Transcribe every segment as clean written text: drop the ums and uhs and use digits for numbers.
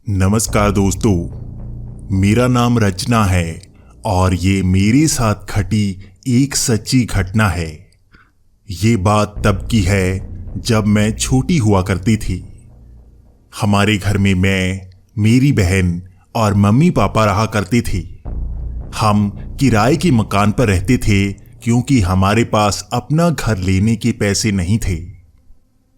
नमस्कार दोस्तों, मेरा नाम रचना है और ये मेरे साथ घटी एक सच्ची घटना है। ये बात तब की है जब मैं छोटी हुआ करती थी। हमारे घर में मैं, मेरी बहन और मम्मी पापा रहा करते थे। हम किराए के मकान पर रहते थे क्योंकि हमारे पास अपना घर लेने के पैसे नहीं थे।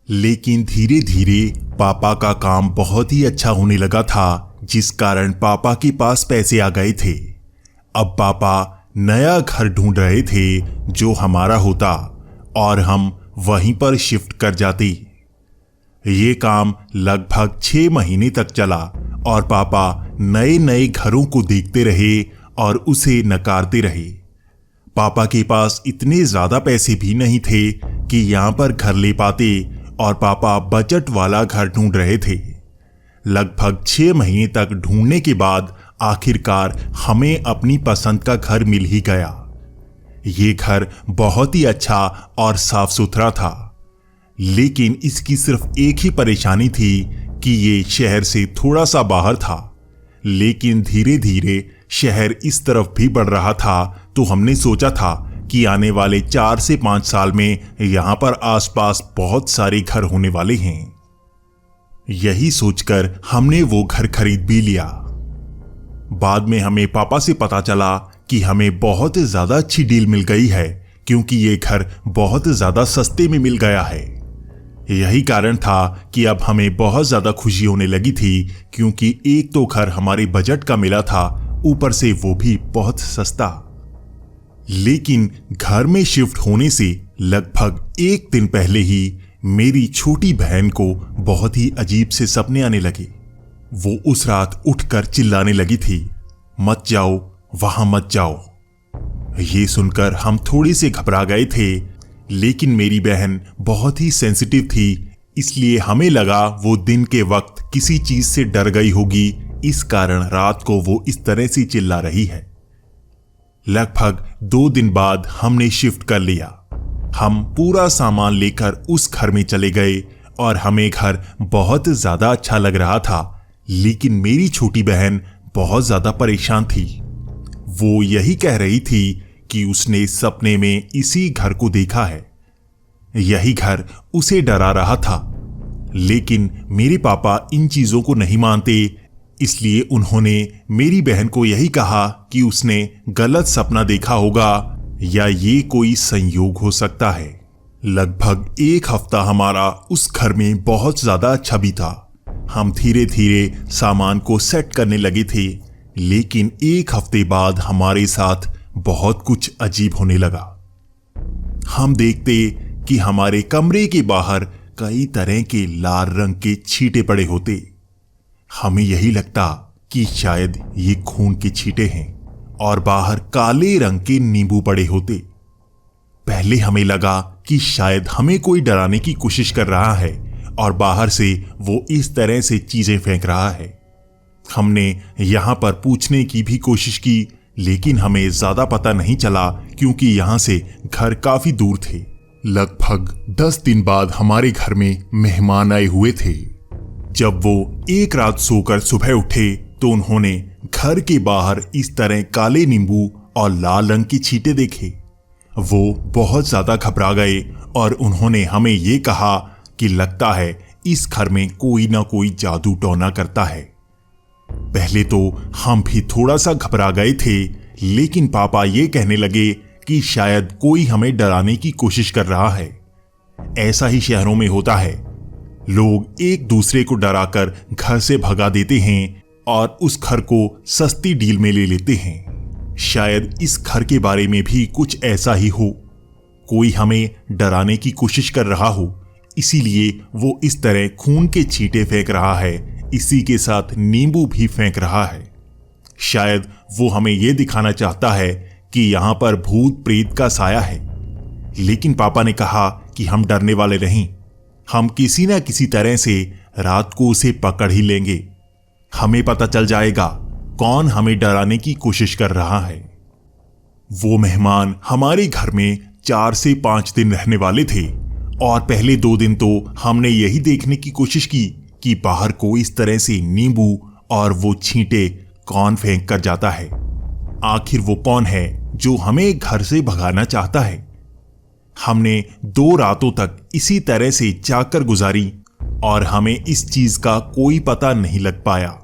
लेकिन धीरे धीरे पापा का काम बहुत ही अच्छा होने लगा था, जिस कारण पापा के पास पैसे आ गए थे। अब पापा नया घर ढूंढ रहे थे जो हमारा होता और हम वहीं पर शिफ्ट कर जाते। ये काम लगभग 6 महीने तक चला और पापा नए नए घरों को देखते रहे और उसे नकारते रहे। पापा के पास इतने ज्यादा पैसे भी नहीं थे कि यहां पर घर ले पाते और पापा बजट वाला घर ढूंढ रहे थे। लगभग 6 महीने तक ढूंढने के बाद आखिरकार हमें अपनी पसंद का घर मिल ही गया। ये घर बहुत ही अच्छा और साफ सुथरा था, लेकिन इसकी सिर्फ एक ही परेशानी थी कि ये शहर से थोड़ा सा बाहर था। लेकिन धीरे धीरे शहर इस तरफ भी बढ़ रहा था, तो हमने सोचा था कि आने वाले 4 से 5 साल में यहां पर आसपास बहुत सारे घर होने वाले हैं। यही सोचकर हमने वो घर खरीद भी लिया। बाद में हमें पापा से पता चला कि हमें बहुत ज्यादा अच्छी डील मिल गई है, क्योंकि ये घर बहुत ज्यादा सस्ते में मिल गया है। यही कारण था कि अब हमें बहुत ज्यादा खुशी होने लगी थी, क्योंकि एक तो घर हमारे बजट का मिला था, ऊपर से वो भी बहुत सस्ता। लेकिन घर में शिफ्ट होने से लगभग 1 दिन पहले ही मेरी छोटी बहन को बहुत ही अजीब से सपने आने लगे। वो उस रात उठकर चिल्लाने लगी थी, मत जाओ, वहां मत जाओ। ये सुनकर हम थोड़े से घबरा गए थे, लेकिन मेरी बहन बहुत ही सेंसिटिव थी, इसलिए हमें लगा वो दिन के वक्त किसी चीज से डर गई होगी, इस कारण रात को वो इस तरह से चिल्ला रही है। लगभग 2 दिन बाद हमने शिफ्ट कर लिया। हम पूरा सामान लेकर उस घर में चले गए और हमें घर बहुत ज्यादा अच्छा लग रहा था, लेकिन मेरी छोटी बहन बहुत ज्यादा परेशान थी। वो यही कह रही थी कि उसने सपने में इसी घर को देखा है। यही घर उसे डरा रहा था, लेकिन मेरे पापा इन चीजों को नहीं मानते, इसलिए उन्होंने मेरी बहन को यही कहा कि उसने गलत सपना देखा होगा या ये कोई संयोग हो सकता है। लगभग 1 हफ्ता हमारा उस घर में बहुत ज्यादा अच्छा भी था। हम धीरे धीरे सामान को सेट करने लगे थे, लेकिन 1 हफ्ते बाद हमारे साथ बहुत कुछ अजीब होने लगा। हम देखते कि हमारे कमरे के बाहर कई तरह के लाल रंग के छींटे पड़े होते। हमें यही लगता कि शायद ये खून के छींटे हैं और बाहर काले रंग के नींबू पड़े होते। पहले हमें लगा कि शायद हमें कोई डराने की कोशिश कर रहा है और बाहर से वो इस तरह से चीजें फेंक रहा है। हमने यहां पर पूछने की भी कोशिश की, लेकिन हमें ज्यादा पता नहीं चला, क्योंकि यहां से घर काफी दूर थे। लगभग 10 दिन बाद हमारे घर में मेहमान आए हुए थे। जब वो एक रात सोकर सुबह उठे तो उन्होंने घर के बाहर इस तरह काले नींबू और लाल रंग की छींटे देखे। वो बहुत ज्यादा घबरा गए और उन्होंने हमें ये कहा कि लगता है इस घर में कोई ना कोई जादू टोना करता है। पहले तो हम भी थोड़ा सा घबरा गए थे, लेकिन पापा ये कहने लगे कि शायद कोई हमें डराने की कोशिश कर रहा है। ऐसा ही शहरों में होता है, लोग एक दूसरे को डराकर घर से भगा देते हैं और उस घर को सस्ती डील में ले लेते हैं। शायद इस घर के बारे में भी कुछ ऐसा ही हो, कोई हमें डराने की कोशिश कर रहा हो, इसीलिए वो इस तरह खून के छींटे फेंक रहा है, इसी के साथ नींबू भी फेंक रहा है। शायद वो हमें यह दिखाना चाहता है कि यहां पर भूत प्रेत का साया है। लेकिन पापा ने कहा कि हम डरने वाले नहीं, हम किसी न किसी तरह से रात को उसे पकड़ ही लेंगे। हमें पता चल जाएगा कौन हमें डराने की कोशिश कर रहा है। वो मेहमान हमारे घर में 4 से 5 दिन रहने वाले थे और पहले 2 दिन तो हमने यही देखने की कोशिश की कि बाहर को इस तरह से नींबू और वो छींटे कौन फेंक कर जाता है? आखिर वो कौन है जो हमें घर से भगाना चाहता है? हमने 2 रातों तक इसी तरह से जाकर गुजारी और हमें इस चीज का कोई पता नहीं लग पाया।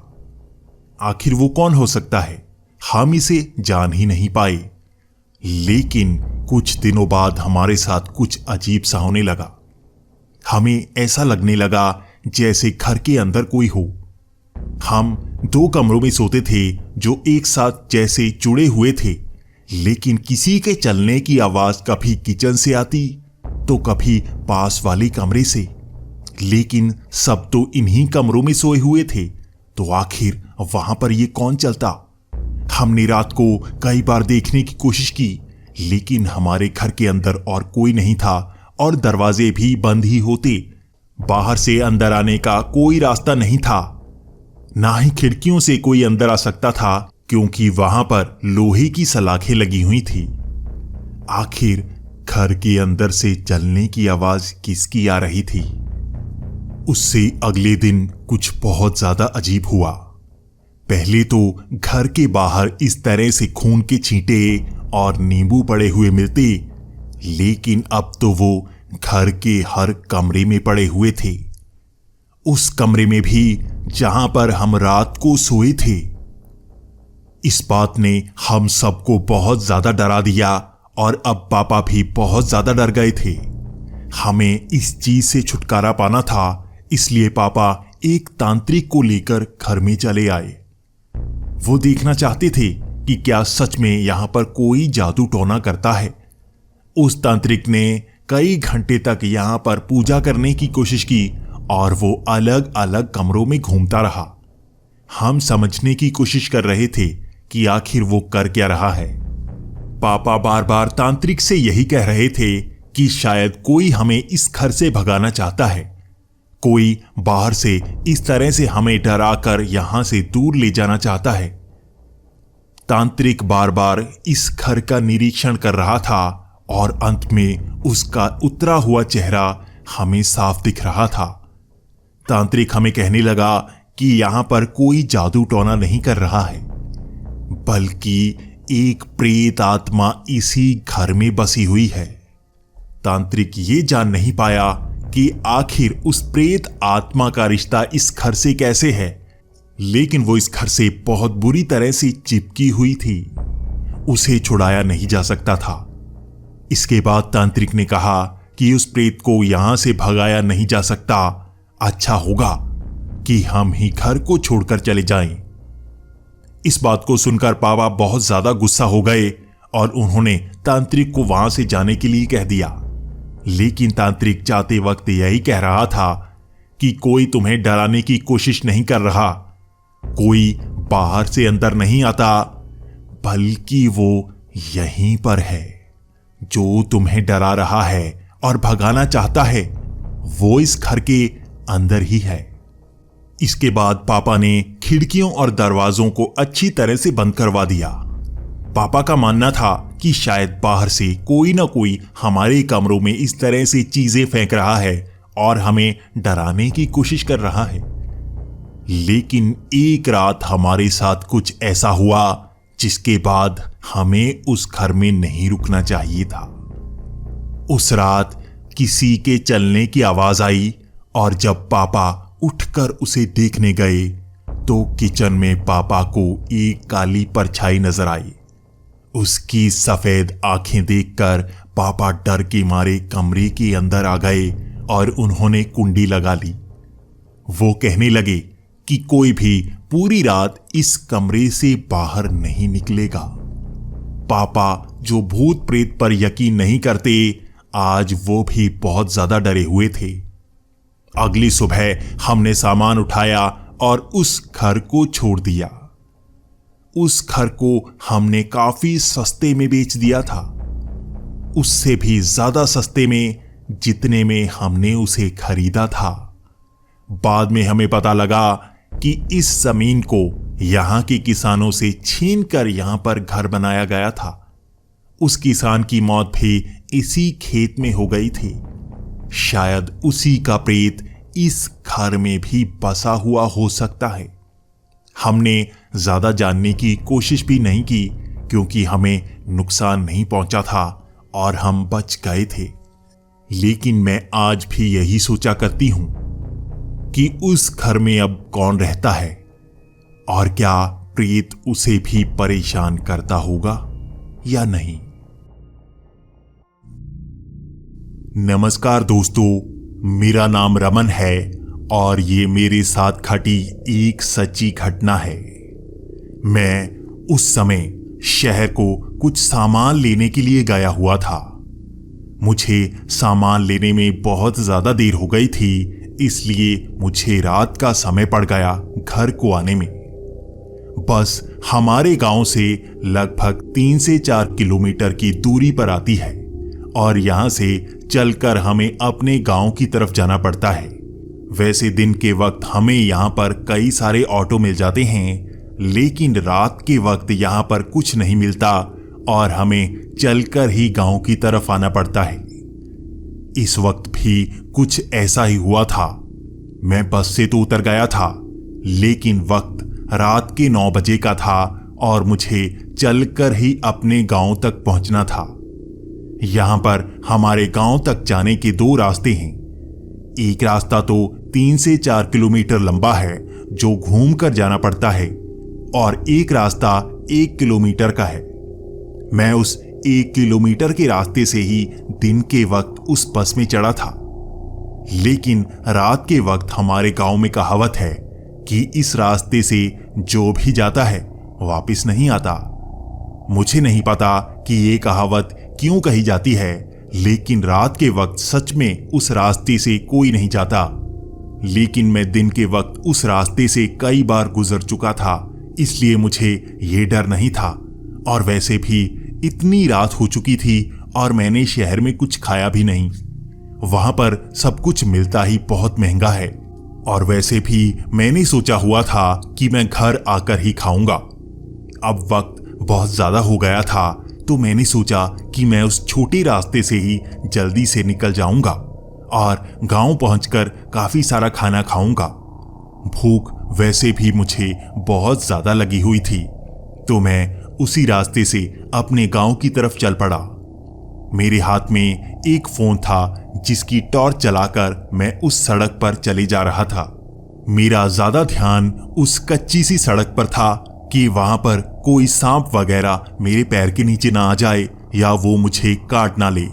आखिर वो कौन हो सकता है? हम इसे जान ही नहीं पाए। लेकिन कुछ दिनों बाद हमारे साथ कुछ अजीब सा होने लगा। हमें ऐसा लगने लगा जैसे घर के अंदर कोई हो। हम 2 कमरों में सोते थे जो एक साथ जैसे जुड़े हुए थे, लेकिन किसी के चलने की आवाज कभी किचन से आती तो कभी पास वाले कमरे से। लेकिन सब तो इन्हीं कमरों में सोए हुए थे, तो आखिर वहां पर ये कौन चलता? हमने रात को कई बार देखने की कोशिश की, लेकिन हमारे घर के अंदर और कोई नहीं था और दरवाजे भी बंद ही होते। बाहर से अंदर आने का कोई रास्ता नहीं था, ना ही खिड़कियों से कोई अंदर आ सकता था, क्योंकि वहां पर लोहे की सलाखें लगी हुई थी। आखिर घर के अंदर से चलने की आवाज किसकी आ रही थी? उससे अगले दिन कुछ बहुत ज्यादा अजीब हुआ। पहले तो घर के बाहर इस तरह से खून के छींटे और नींबू पड़े हुए मिलते, लेकिन अब तो वो घर के हर कमरे में पड़े हुए थे। उस कमरे में भी जहां पर हम रात को सोए थे। इस बात ने हम सबको बहुत ज्यादा डरा दिया और अब पापा भी बहुत ज्यादा डर गए थे। हमें इस चीज से छुटकारा पाना था, इसलिए पापा एक तांत्रिक को लेकर घर में चले आए। वो देखना चाहते थे कि क्या सच में यहां पर कोई जादू टोना करता है। उस तांत्रिक ने कई घंटे तक यहां पर पूजा करने की कोशिश की और वो अलग अलग कमरों में घूमता रहा। हम समझने की कोशिश कर रहे थे कि आखिर वो कर क्या रहा है। पापा बार बार तांत्रिक से यही कह रहे थे कि शायद कोई हमें इस घर से भगाना चाहता है, कोई बाहर से इस तरह से हमें डराकर यहां से दूर ले जाना चाहता है। तांत्रिक बार बार इस घर का निरीक्षण कर रहा था और अंत में उसका उतरा हुआ चेहरा हमें साफ दिख रहा था। तांत्रिक हमें कहने लगा कि यहां पर कोई जादू टोना नहीं कर रहा है, बल्कि एक प्रेत आत्मा इसी घर में बसी हुई है। तांत्रिक ये जान नहीं पाया कि आखिर उस प्रेत आत्मा का रिश्ता इस घर से कैसे है, लेकिन वो इस घर से बहुत बुरी तरह से चिपकी हुई थी। उसे छुड़ाया नहीं जा सकता था। इसके बाद तांत्रिक ने कहा कि उस प्रेत को यहां से भगाया नहीं जा सकता, अच्छा होगा कि हम ही घर को छोड़कर चले जाएं। इस बात को सुनकर पापा बहुत ज्यादा गुस्सा हो गए और उन्होंने तांत्रिक को वहां से जाने के लिए कह दिया। लेकिन तांत्रिक जाते वक्त यही कह रहा था कि कोई तुम्हें डराने की कोशिश नहीं कर रहा, कोई बाहर से अंदर नहीं आता, बल्कि वो यहीं पर है। जो तुम्हें डरा रहा है और भगाना चाहता है, वो इस घर के अंदर ही है। इसके बाद पापा ने खिड़कियों और दरवाजों को अच्छी तरह से बंद करवा दिया। पापा का मानना था कि शायद बाहर से कोई ना कोई हमारे कमरों में इस तरह से चीजें फेंक रहा है और हमें डराने की कोशिश कर रहा है। लेकिन एक रात हमारे साथ कुछ ऐसा हुआ जिसके बाद हमें उस घर में नहीं रुकना चाहिए था। उस रात किसी के चलने की आवाज आई और जब पापा उठकर उसे देखने गए तो किचन में पापा को एक काली परछाई नजर आई। उसकी सफेद आंखें देखकर पापा डर के मारे कमरे के अंदर आ गए और उन्होंने कुंडी लगा ली। वो कहने लगे कि कोई भी पूरी रात इस कमरे से बाहर नहीं निकलेगा। पापा जो भूत प्रेत पर यकीन नहीं करते, आज वो भी बहुत ज्यादा डरे हुए थे। अगली सुबह हमने सामान उठाया और उस घर को छोड़ दिया। उस घर को हमने काफी सस्ते में बेच दिया था, उससे भी ज्यादा सस्ते में जितने में हमने उसे खरीदा था। बाद में हमें पता लगा कि इस जमीन को यहां के किसानों से छीनकर यहां पर घर बनाया गया था। उस किसान की मौत भी इसी खेत में हो गई थी। शायद उसी का प्रेत इस घर में भी बसा हुआ हो सकता है। हमने ज्यादा जानने की कोशिश भी नहीं की क्योंकि हमें नुकसान नहीं पहुंचा था और हम बच गए थे। लेकिन मैं आज भी यही सोचा करती हूं कि उस घर में अब कौन रहता है और क्या प्रेत उसे भी परेशान करता होगा या नहीं। नमस्कार दोस्तों, मेरा नाम रमन है और ये मेरे साथ घटी एक सच्ची घटना है। मैं उस समय शहर को कुछ सामान लेने के लिए गया हुआ था। मुझे सामान लेने में बहुत ज्यादा देर हो गई थी, इसलिए मुझे रात का समय पड़ गया घर को आने में। बस हमारे गांव से लगभग 3 से 4 किलोमीटर की दूरी पर आती है और यहां से चलकर हमें अपने गांव की तरफ जाना पड़ता है। वैसे दिन के वक्त हमें यहां पर कई सारे ऑटो मिल जाते हैं, लेकिन रात के वक्त यहां पर कुछ नहीं मिलता और हमें चलकर ही गांव की तरफ आना पड़ता है। इस वक्त भी कुछ ऐसा ही हुआ था। मैं बस से तो उतर गया था, लेकिन वक्त रात के 9 बजे का था और मुझे चलकर ही अपने गांव तक पहुंचना था। यहां पर हमारे गांव तक जाने के 2 रास्ते हैं। एक रास्ता तो 3 से 4 किलोमीटर लंबा है जो घूमकर जाना पड़ता है और एक रास्ता 1 किलोमीटर का है। मैं उस 1 किलोमीटर के रास्ते से ही दिन के वक्त उस बस में चढ़ा था। लेकिन रात के वक्त हमारे गांव में कहावत है कि इस रास्ते से जो भी जाता है वापस नहीं आता। मुझे नहीं पता कि ये कहावत क्यों कही जाती है, लेकिन रात के वक्त सच में उस रास्ते से कोई नहीं जाता। लेकिन मैं दिन के वक्त उस रास्ते से कई बार गुजर चुका था, इसलिए मुझे ये डर नहीं था। और वैसे भी इतनी रात हो चुकी थी और मैंने शहर में कुछ खाया भी नहीं। वहां पर सब कुछ मिलता ही बहुत महंगा है और वैसे भी मैंने सोचा हुआ था कि मैं घर आकर ही खाऊंगा। अब वक्त बहुत ज्यादा हो गया था, तो मैंने सोचा कि मैं उस छोटे रास्ते से ही जल्दी से निकल जाऊंगा और गांव पहुंचकर काफी सारा खाना खाऊंगा। भूख वैसे भी मुझे बहुत ज्यादा लगी हुई थी, तो मैं उसी रास्ते से अपने गांव की तरफ चल पड़ा। मेरे हाथ में एक फोन था जिसकी टॉर्च जलाकर मैं उस सड़क पर चले जा रहा था। मेरा ज्यादा ध्यान उस कच्ची सी सड़क पर था कि वहां पर कोई सांप वगैरह मेरे पैर के नीचे ना आ जाए या वो मुझे काट ना ले।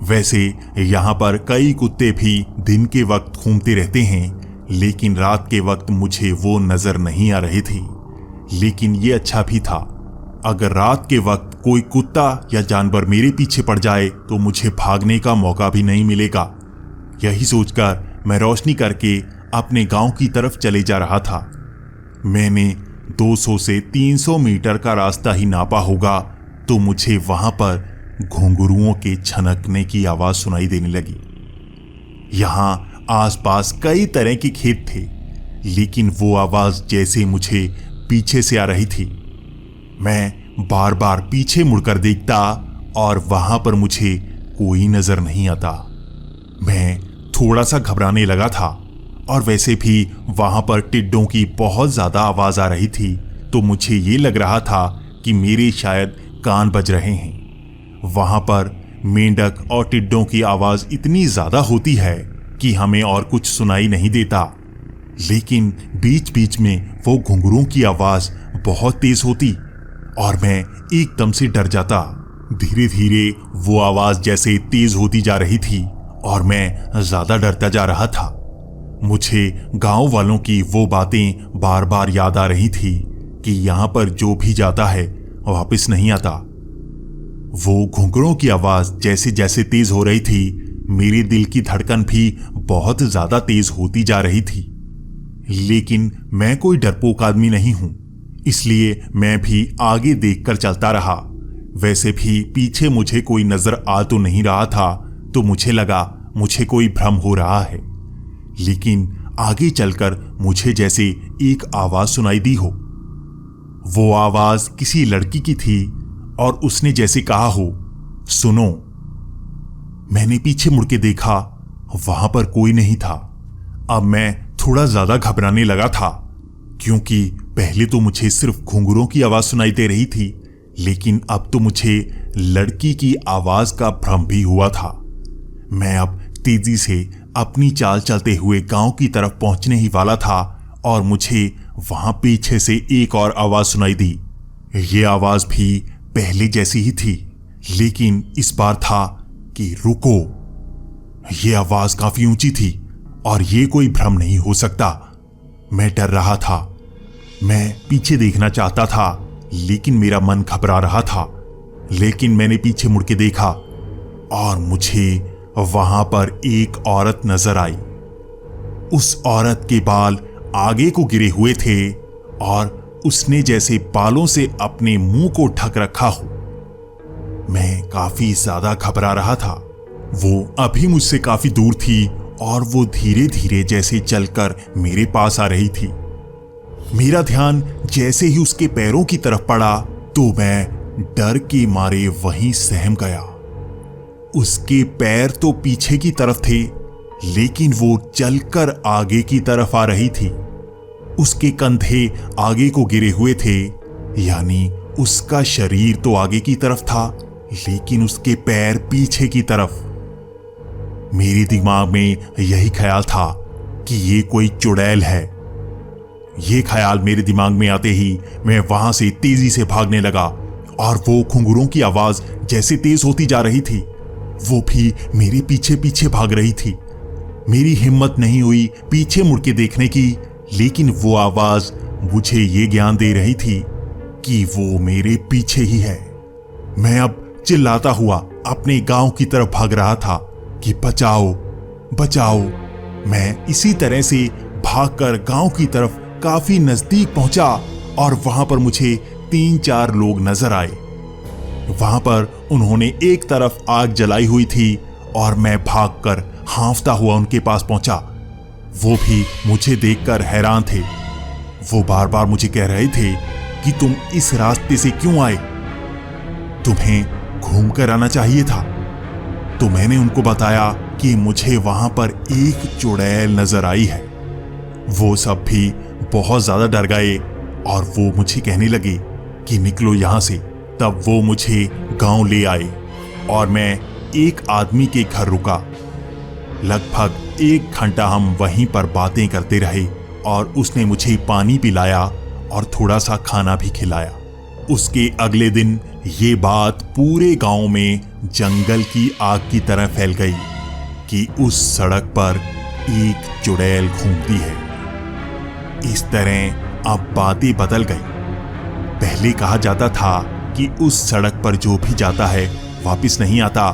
वैसे यहां पर कई कुत्ते भी दिन के वक्त घूमते रहते हैं, लेकिन रात के वक्त मुझे वो नजर नहीं आ रहे थे। लेकिन ये अच्छा भी था, अगर रात के वक्त कोई कुत्ता या जानवर मेरे पीछे पड़ जाए तो मुझे भागने का मौका भी नहीं मिलेगा। यही सोचकर मैं रोशनी करके अपने गांव की तरफ चले जा रहा था। मैंने 200 से 300 मीटर का रास्ता ही नापा होगा तो मुझे वहां पर घुंघरुओं के छनकने की आवाज सुनाई देने लगी। यहां आसपास कई तरह के खेत थे, लेकिन वो आवाज जैसे मुझे पीछे से आ रही थी। मैं बार बार पीछे मुड़कर देखता और वहां पर मुझे कोई नजर नहीं आता। मैं थोड़ा सा घबराने लगा था और वैसे भी वहां पर टिड्डों की बहुत ज्यादा आवाज आ रही थी, तो मुझे ये लग रहा था कि मेरे शायद कान बज रहे हैं। वहां पर मेंढक और टिड्डों की आवाज इतनी ज्यादा होती है कि हमें और कुछ सुनाई नहीं देता, लेकिन बीच बीच में वो घुंघरुओं की आवाज बहुत तेज होती और मैं एकदम से डर जाता। धीरे धीरे वो आवाज जैसे तेज होती जा रही थी और मैं ज्यादा डरता जा रहा था। मुझे गांव वालों की वो बातें बार बार याद आ रही थी कि यहां पर जो भी जाता है वापस नहीं आता। वो घुंघरुओं की आवाज जैसे जैसे तेज हो रही थी, मेरे दिल की धड़कन भी बहुत ज्यादा तेज होती जा रही थी। लेकिन मैं कोई डरपोक आदमी नहीं हूं, इसलिए मैं भी आगे देखकर चलता रहा। वैसे भी पीछे मुझे कोई नजर आ तो नहीं रहा था, तो मुझे लगा मुझे कोई भ्रम हो रहा है। लेकिन आगे चलकर मुझे जैसे एक आवाज सुनाई दी हो। वो आवाज किसी लड़की की थी और उसने जैसे कहा हो, सुनो। मैंने पीछे मुड़ के देखा, वहां पर कोई नहीं था। अब मैं थोड़ा ज्यादा घबराने लगा था क्योंकि पहले तो मुझे सिर्फ घुंघरूओं की आवाज सुनाई दे रही थी, लेकिन अब तो मुझे लड़की की आवाज का भ्रम भी हुआ था। मैं अब तेजी से अपनी चाल चलते हुए गांव की तरफ पहुंचने ही वाला था और मुझे वहां पीछे से एक और आवाज सुनाई दी। ये आवाज भी पहले जैसी ही थी, लेकिन इस बार था कि रुको। यह आवाज काफी ऊंची थी और यह कोई भ्रम नहीं हो सकता। मैं डर रहा था। मैं पीछे देखना चाहता था, लेकिन मेरा मन घबरा रहा था। लेकिन मैंने पीछे मुड़ के देखा और मुझे वहां पर एक औरत नजर आई। उस औरत के बाल आगे को गिरे हुए थे और उसने जैसे बालों से अपने मुंह को ढक रखा हो। मैं काफी ज्यादा घबरा रहा था। वो अभी मुझसे काफी दूर थी और वो धीरे धीरे जैसे चलकर मेरे पास आ रही थी। मेरा ध्यान जैसे ही उसके पैरों की तरफ पड़ा तो मैं डर के मारे वहीं सहम गया। उसके पैर तो पीछे की तरफ थे, लेकिन वो चलकर आगे की तरफ आ रही थी। उसके कंधे आगे को गिरे हुए थे, यानी उसका शरीर तो आगे की तरफ था, लेकिन उसके पैर पीछे की तरफ। मेरे दिमाग में यही ख्याल था कि ये कोई चुड़ैल है। ये ख्याल मेरे दिमाग में आते ही मैं वहां से तेजी से भागने लगा और वो घुंघरूओं की आवाज जैसे तेज होती जा रही थी, वो भी मेरे पीछे पीछे भाग रही थी। मेरी हिम्मत नहीं हुई पीछे मुड़ के देखने की, लेकिन वो आवाज मुझे ये ज्ञान दे रही थी कि वो मेरे पीछे ही है। मैं अब चिल्लाता हुआ अपने गांव की तरफ भाग रहा था कि बचाओ बचाओ। मैं इसी तरह से भागकर गांव की तरफ काफी नजदीक पहुंचा और वहां पर मुझे 3-4 लोग नजर आए। वहां पर उन्होंने एक तरफ आग जलाई हुई थी और मैं भागकर हांफता हुआ उनके पास पहुंचा। वो भी मुझे देखकर हैरान थे। वो बार बार मुझे कह रहे थे कि तुम इस रास्ते से क्यों आए, तुम्हें घूमकर आना चाहिए था। तो मैंने उनको बताया कि मुझे वहां पर एक चुड़ैल नजर आई है। वो सब भी बहुत ज्यादा डर गए और वो मुझे कहने लगे कि निकलो यहां से। तब वो मुझे गांव ले आए और मैं एक आदमी के घर रुका। लगभग 1 घंटा हम वहीं पर बातें करते रहे और उसने मुझे पानी पिलाया और थोड़ा सा खाना भी खिलाया। उसके अगले दिन ये बात पूरे गांव में जंगल की आग की तरह फैल गई कि उस सड़क पर एक चुड़ैल घूमती है। इस तरह अब बातें बदल गई। पहले कहा जाता था कि उस सड़क पर जो भी जाता है वापस नहीं आता,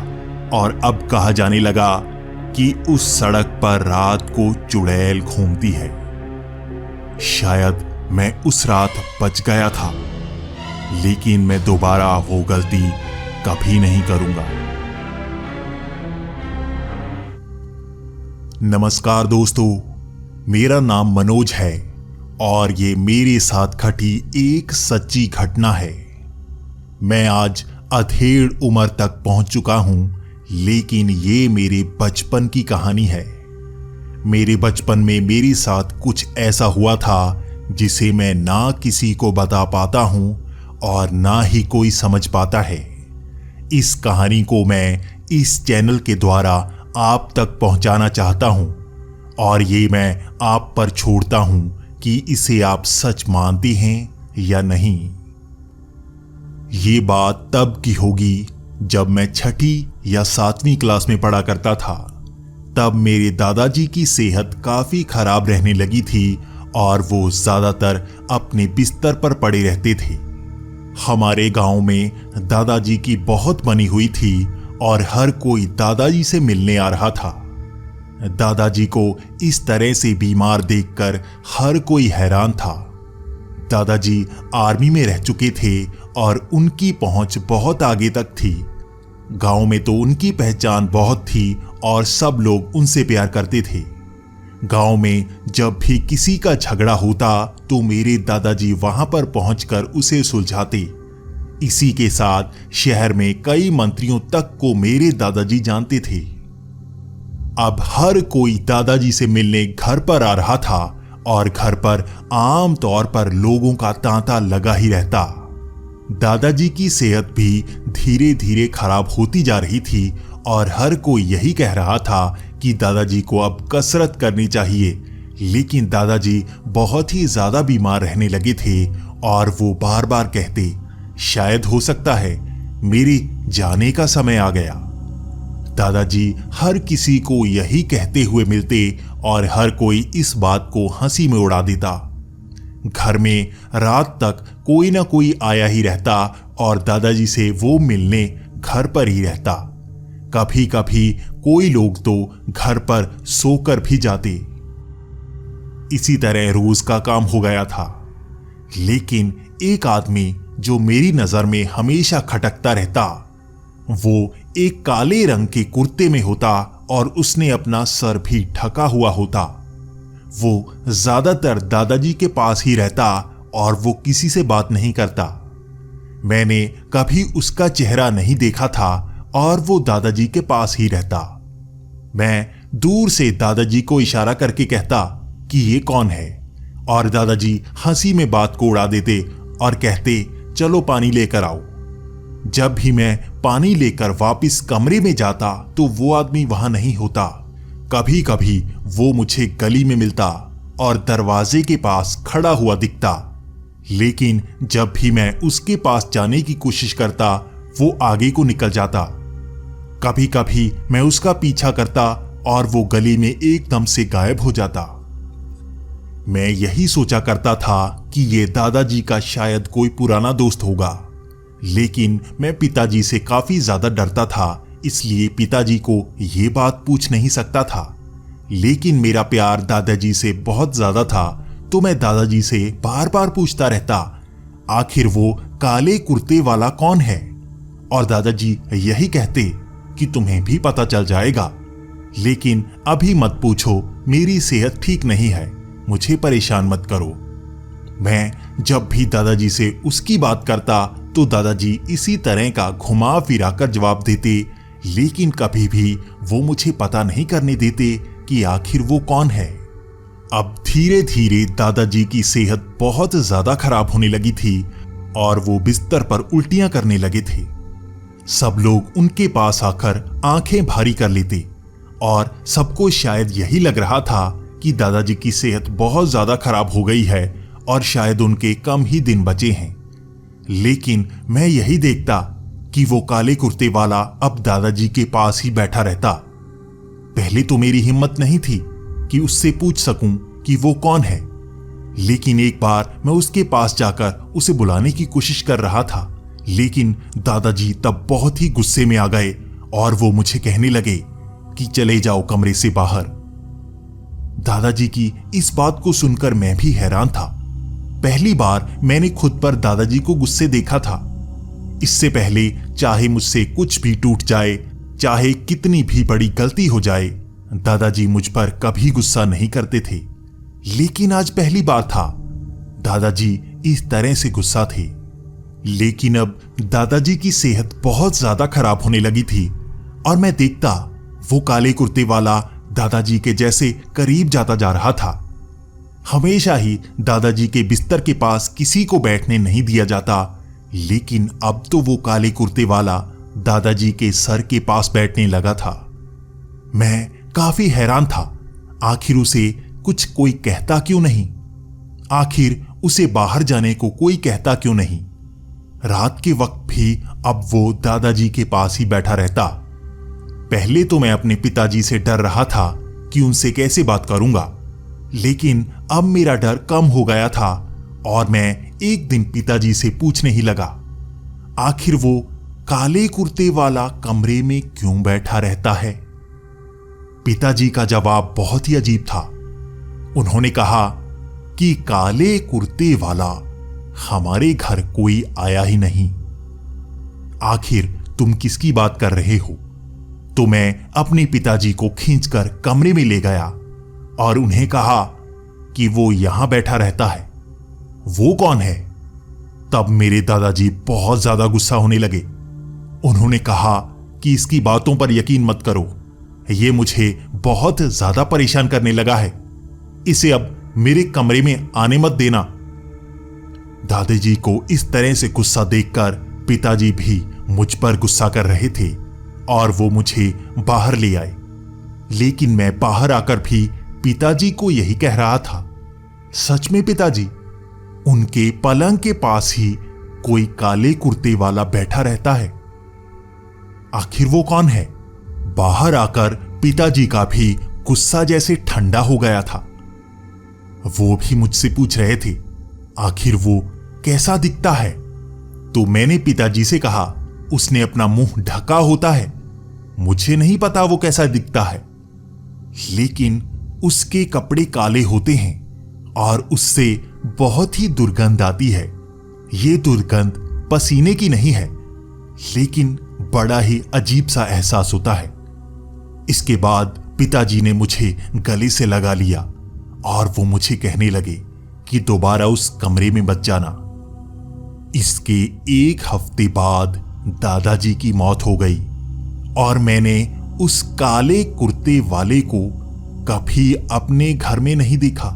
और अब कहा जाने लगा कि उस सड़क पर रात को चुड़ैल घूमती है। शायद मैं उस रात बच गया था, लेकिन मैं दोबारा वो गलती कभी नहीं करूंगा। नमस्कार दोस्तों, मेरा नाम मनोज है और ये मेरे साथ घटी एक सच्ची घटना है। मैं आज अधेड़ उम्र तक पहुंच चुका हूं, लेकिन ये मेरे बचपन की कहानी है। मेरे बचपन में मेरे साथ कुछ ऐसा हुआ था जिसे मैं ना किसी को बता पाता हूं और ना ही कोई समझ पाता है। इस कहानी को मैं इस चैनल के द्वारा आप तक पहुंचाना चाहता हूं और ये मैं आप पर छोड़ता हूं कि इसे आप सच मानते हैं या नहीं। ये बात तब की होगी जब मैं 6ठी या 7वीं क्लास में पढ़ा करता था। तब मेरे दादाजी की सेहत काफी खराब रहने लगी थी और वो ज्यादातर अपने बिस्तर पर पड़े रहते थे। हमारे गांव में दादाजी की बहुत बनी हुई थी और हर कोई दादाजी से मिलने आ रहा था। दादाजी को इस तरह से बीमार देखकर हर कोई हैरान था। दादाजी आर्मी में रह चुके थे और उनकी पहुंच बहुत आगे तक थी। गांव में तो उनकी पहचान बहुत थी और सब लोग उनसे प्यार करते थे। गांव में जब भी किसी का झगड़ा होता तो मेरे दादाजी वहां पर पहुंचकर उसे सुलझाते। इसी के साथ शहर में कई मंत्रियों तक को मेरे दादाजी जानते थे। अब हर कोई दादाजी से मिलने घर पर आ रहा था और घर पर आम तौर पर लोगों का तांता लगा ही रहता। दादाजी की सेहत भी धीरे धीरे खराब होती जा रही थी और हर कोई यही कह रहा था कि दादाजी को अब कसरत करनी चाहिए, लेकिन दादाजी बहुत ही ज्यादा बीमार रहने लगे थे और वो बार बार कहते, शायद हो सकता है मेरे जाने का समय आ गया। दादाजी हर किसी को यही कहते हुए मिलते और हर कोई इस बात को हंसी में उड़ा देता। घर में रात तक कोई ना कोई आया ही रहता और दादाजी से वो मिलने घर पर ही रहता। कभी कभी कोई लोग तो घर पर सोकर भी जाते। इसी तरह रोज का काम हो गया था। लेकिन एक आदमी जो मेरी नजर में हमेशा खटकता रहता, वो एक काले रंग के कुर्ते में होता और उसने अपना सर भी ढका हुआ होता। वो ज्यादातर दादाजी के पास ही रहता और वो किसी से बात नहीं करता। मैंने कभी उसका चेहरा नहीं देखा था और वो दादाजी के पास ही रहता। मैं दूर से दादाजी को इशारा करके कहता कि ये कौन है, और दादाजी हंसी में बात को उड़ा देते और कहते, चलो पानी लेकर आओ। जब भी मैं पानी लेकर वापस कमरे में जाता तो वो आदमी वहां नहीं होता। कभी कभी वो मुझे गली में मिलता और दरवाजे के पास खड़ा हुआ दिखता, लेकिन जब भी मैं उसके पास जाने की कोशिश करता वो आगे को निकल जाता। कभी कभी मैं उसका पीछा करता और वो गली में एकदम से गायब हो जाता। मैं यही सोचा करता था कि ये दादाजी का शायद कोई पुराना दोस्त होगा, लेकिन मैं पिताजी से काफी ज्यादा डरता था, इसलिए पिताजी को ये बात पूछ नहीं सकता था। लेकिन मेरा प्यार दादाजी से बहुत ज्यादा था, तो मैं दादाजी से बार बार पूछता रहता, आखिर वो काले कुर्ते वाला कौन है? और दादाजी यही कहते कि तुम्हें भी पता चल जाएगा, लेकिन अभी मत पूछो, मेरी सेहत ठीक नहीं है, मुझे परेशान मत करो। मैं जब भी दादाजी से उसकी बात करता तो दादाजी इसी तरह का घुमा फिरा कर जवाब देते, लेकिन कभी भी वो मुझे पता नहीं करने देते कि आखिर वो कौन है। अब धीरे धीरे दादाजी की सेहत बहुत ज्यादा खराब होने लगी थी और वो बिस्तर पर उल्टियां करने लगे थे। सब लोग उनके पास आकर आंखें भारी कर लेते और सबको शायद यही लग रहा था कि दादाजी की सेहत बहुत ज्यादा खराब हो गई है और शायद उनके कम ही दिन बचे हैं। लेकिन मैं यही देखता कि वो काले कुर्ते वाला अब दादाजी के पास ही बैठा रहता। पहले तो मेरी हिम्मत नहीं थी कि उससे पूछ सकूं कि वो कौन है, लेकिन एक बार मैं उसके पास जाकर उसे बुलाने की कोशिश कर रहा था, लेकिन दादाजी तब बहुत ही गुस्से में आ गए और वो मुझे कहने लगे कि चले जाओ कमरे से बाहर। दादाजी की इस बात को सुनकर मैं भी हैरान था। पहली बार मैंने खुद पर दादाजी को गुस्से देखा था। इससे पहले चाहे मुझसे कुछ भी टूट जाए, चाहे कितनी भी बड़ी गलती हो जाए, दादाजी मुझ पर कभी गुस्सा नहीं करते थे। लेकिन आज पहली बार था दादाजी इस तरह से गुस्सा थे। लेकिन अब दादाजी की सेहत बहुत ज्यादा खराब होने लगी थी और मैं देखता वो काले कुर्ते वाला दादाजी के जैसे करीब जाता जा रहा था। हमेशा ही दादाजी के बिस्तर के पास किसी को बैठने नहीं दिया जाता, लेकिन अब तो वो काले कुर्ते वाला दादाजी के सर के पास बैठने लगा था। मैं काफी हैरान था, आखिर उसे कुछ कोई कहता क्यों नहीं? आखिर उसे बाहर जाने को कोई कहता क्यों नहीं? रात के वक्त भी अब वो दादाजी के पास ही बैठा रहता। पहले तो मैं अपने पिताजी से डर रहा था कि उनसे कैसे बात करूंगा, लेकिन अब मेरा डर कम हो गया था और मैं एक दिन पिताजी से पूछने ही लगा, आखिर वो काले कुर्ते वाला कमरे में क्यों बैठा रहता है? पिताजी का जवाब बहुत ही अजीब था। उन्होंने कहा कि काले कुर्ते वाला हमारे घर कोई आया ही नहीं। आखिर तुम किसकी बात कर रहे हो? तो मैं अपने पिताजी को खींचकर कमरे में ले गया और उन्हें कहा कि वो यहां बैठा रहता है। वो कौन है? तब मेरे दादाजी बहुत ज्यादा गुस्सा होने लगे। उन्होंने कहा कि इसकी बातों पर यकीन मत करो, ये मुझे बहुत ज्यादा परेशान करने लगा है। इसे अब मेरे कमरे में आने मत देना। दादाजी को इस तरह से गुस्सा देखकर पिताजी भी मुझ पर गुस्सा कर रहे थे और वो मुझे बाहर ले आए। लेकिन मैं बाहर आकर भी पिताजी को यही कह रहा था, सच में पिताजी, उनके पलंग के पास ही कोई काले कुर्ते वाला बैठा रहता है। आखिर वो कौन है? बाहर आकर पिताजी का भी गुस्सा जैसे ठंडा हो गया था। वो भी मुझसे पूछ रहे थे, आखिर वो कैसा दिखता है? तो मैंने पिताजी से कहा, उसने अपना मुंह ढका होता है, मुझे नहीं पता वो कैसा दिखता है, लेकिन उसके कपड़े काले होते हैं और उससे बहुत ही दुर्गंध आती है। ये दुर्गंध पसीने की नहीं है, लेकिन बड़ा ही अजीब सा एहसास होता है। इसके बाद पिताजी ने मुझे गले से लगा लिया और वो मुझे कहने लगे कि दोबारा उस कमरे में मत जाना। इसके 1 हफ्ते बाद दादाजी की मौत हो गई और मैंने उस काले कुर्ते वाले को कभी अपने घर में नहीं देखा।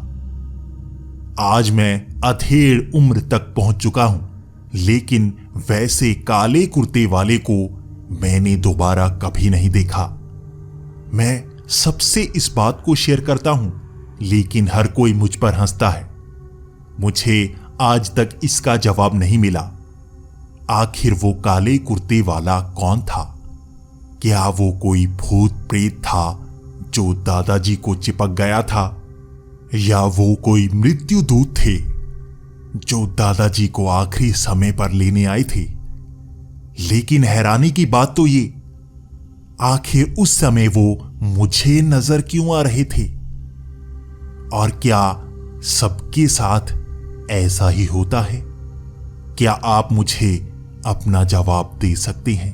आज मैं अधेड़ उम्र तक पहुंच चुका हूं, लेकिन वैसे काले कुर्ते वाले को मैंने दोबारा कभी नहीं देखा। मैं सबसे इस बात को शेयर करता हूं, लेकिन हर कोई मुझ पर हंसता है। मुझे आज तक इसका जवाब नहीं मिला। आखिर वो काले कुर्ते वाला कौन था? क्या वो कोई भूत प्रेत था जो दादाजी को चिपक गया था, या वो कोई मृत्यु दूत थे जो दादाजी को आखिरी समय पर लेने आए थे? लेकिन हैरानी की बात तो ये, आखिर उस समय वो मुझे नजर क्यों आ रहे थे? और क्या सबके साथ ऐसा ही होता है? क्या आप मुझे अपना जवाब दे सकते हैं?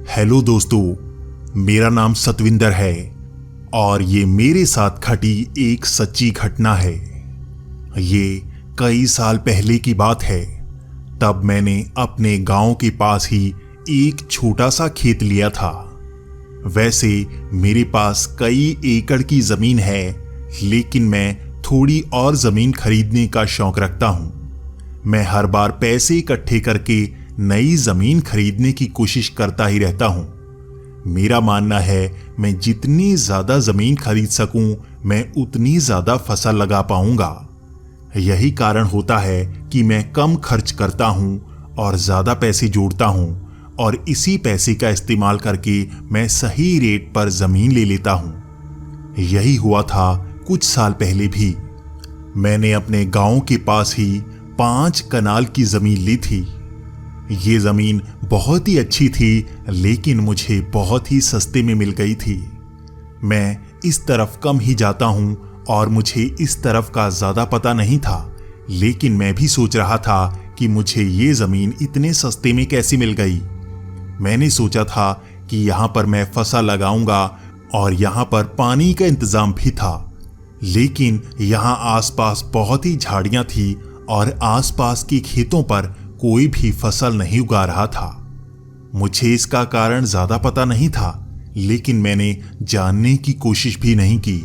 हेलो दोस्तों, मेरा नाम सतविंदर है और ये मेरे साथ घटी एक सच्ची घटना है। ये कई साल पहले की बात है। तब मैंने अपने गांव के पास ही एक छोटा सा खेत लिया था। वैसे मेरे पास कई एकड़ की जमीन है, लेकिन मैं थोड़ी और जमीन खरीदने का शौक रखता हूं। मैं हर बार पैसे इकट्ठे करके नई जमीन खरीदने की कोशिश करता ही रहता हूं। मेरा मानना है, मैं जितनी ज्यादा जमीन खरीद सकूं, मैं उतनी ज्यादा फसल लगा पाऊंगा। यही कारण होता है कि मैं कम खर्च करता हूं और ज्यादा पैसे जोड़ता हूं, और इसी पैसे का इस्तेमाल करके मैं सही रेट पर जमीन ले लेता हूं। यही हुआ था कुछ साल पहले भी। मैंने अपने गांव के पास ही 5 कनाल की जमीन ली थी। ये जमीन बहुत ही अच्छी थी, लेकिन मुझे बहुत ही सस्ते में मिल गई थी। मैं इस तरफ कम ही जाता हूं और मुझे इस तरफ का ज्यादा पता नहीं था, लेकिन मैं भी सोच रहा था कि मुझे ये जमीन इतने सस्ते में कैसे मिल गई। मैंने सोचा था कि यहां पर मैं फसल लगाऊंगा और यहां पर पानी का इंतजाम भी था, लेकिन यहां आसपास बहुत ही झाड़ियां थी और आसपास के खेतों पर कोई भी फसल नहीं उगा रहा था। मुझे इसका कारण ज्यादा पता नहीं था, लेकिन मैंने जानने की कोशिश भी नहीं की।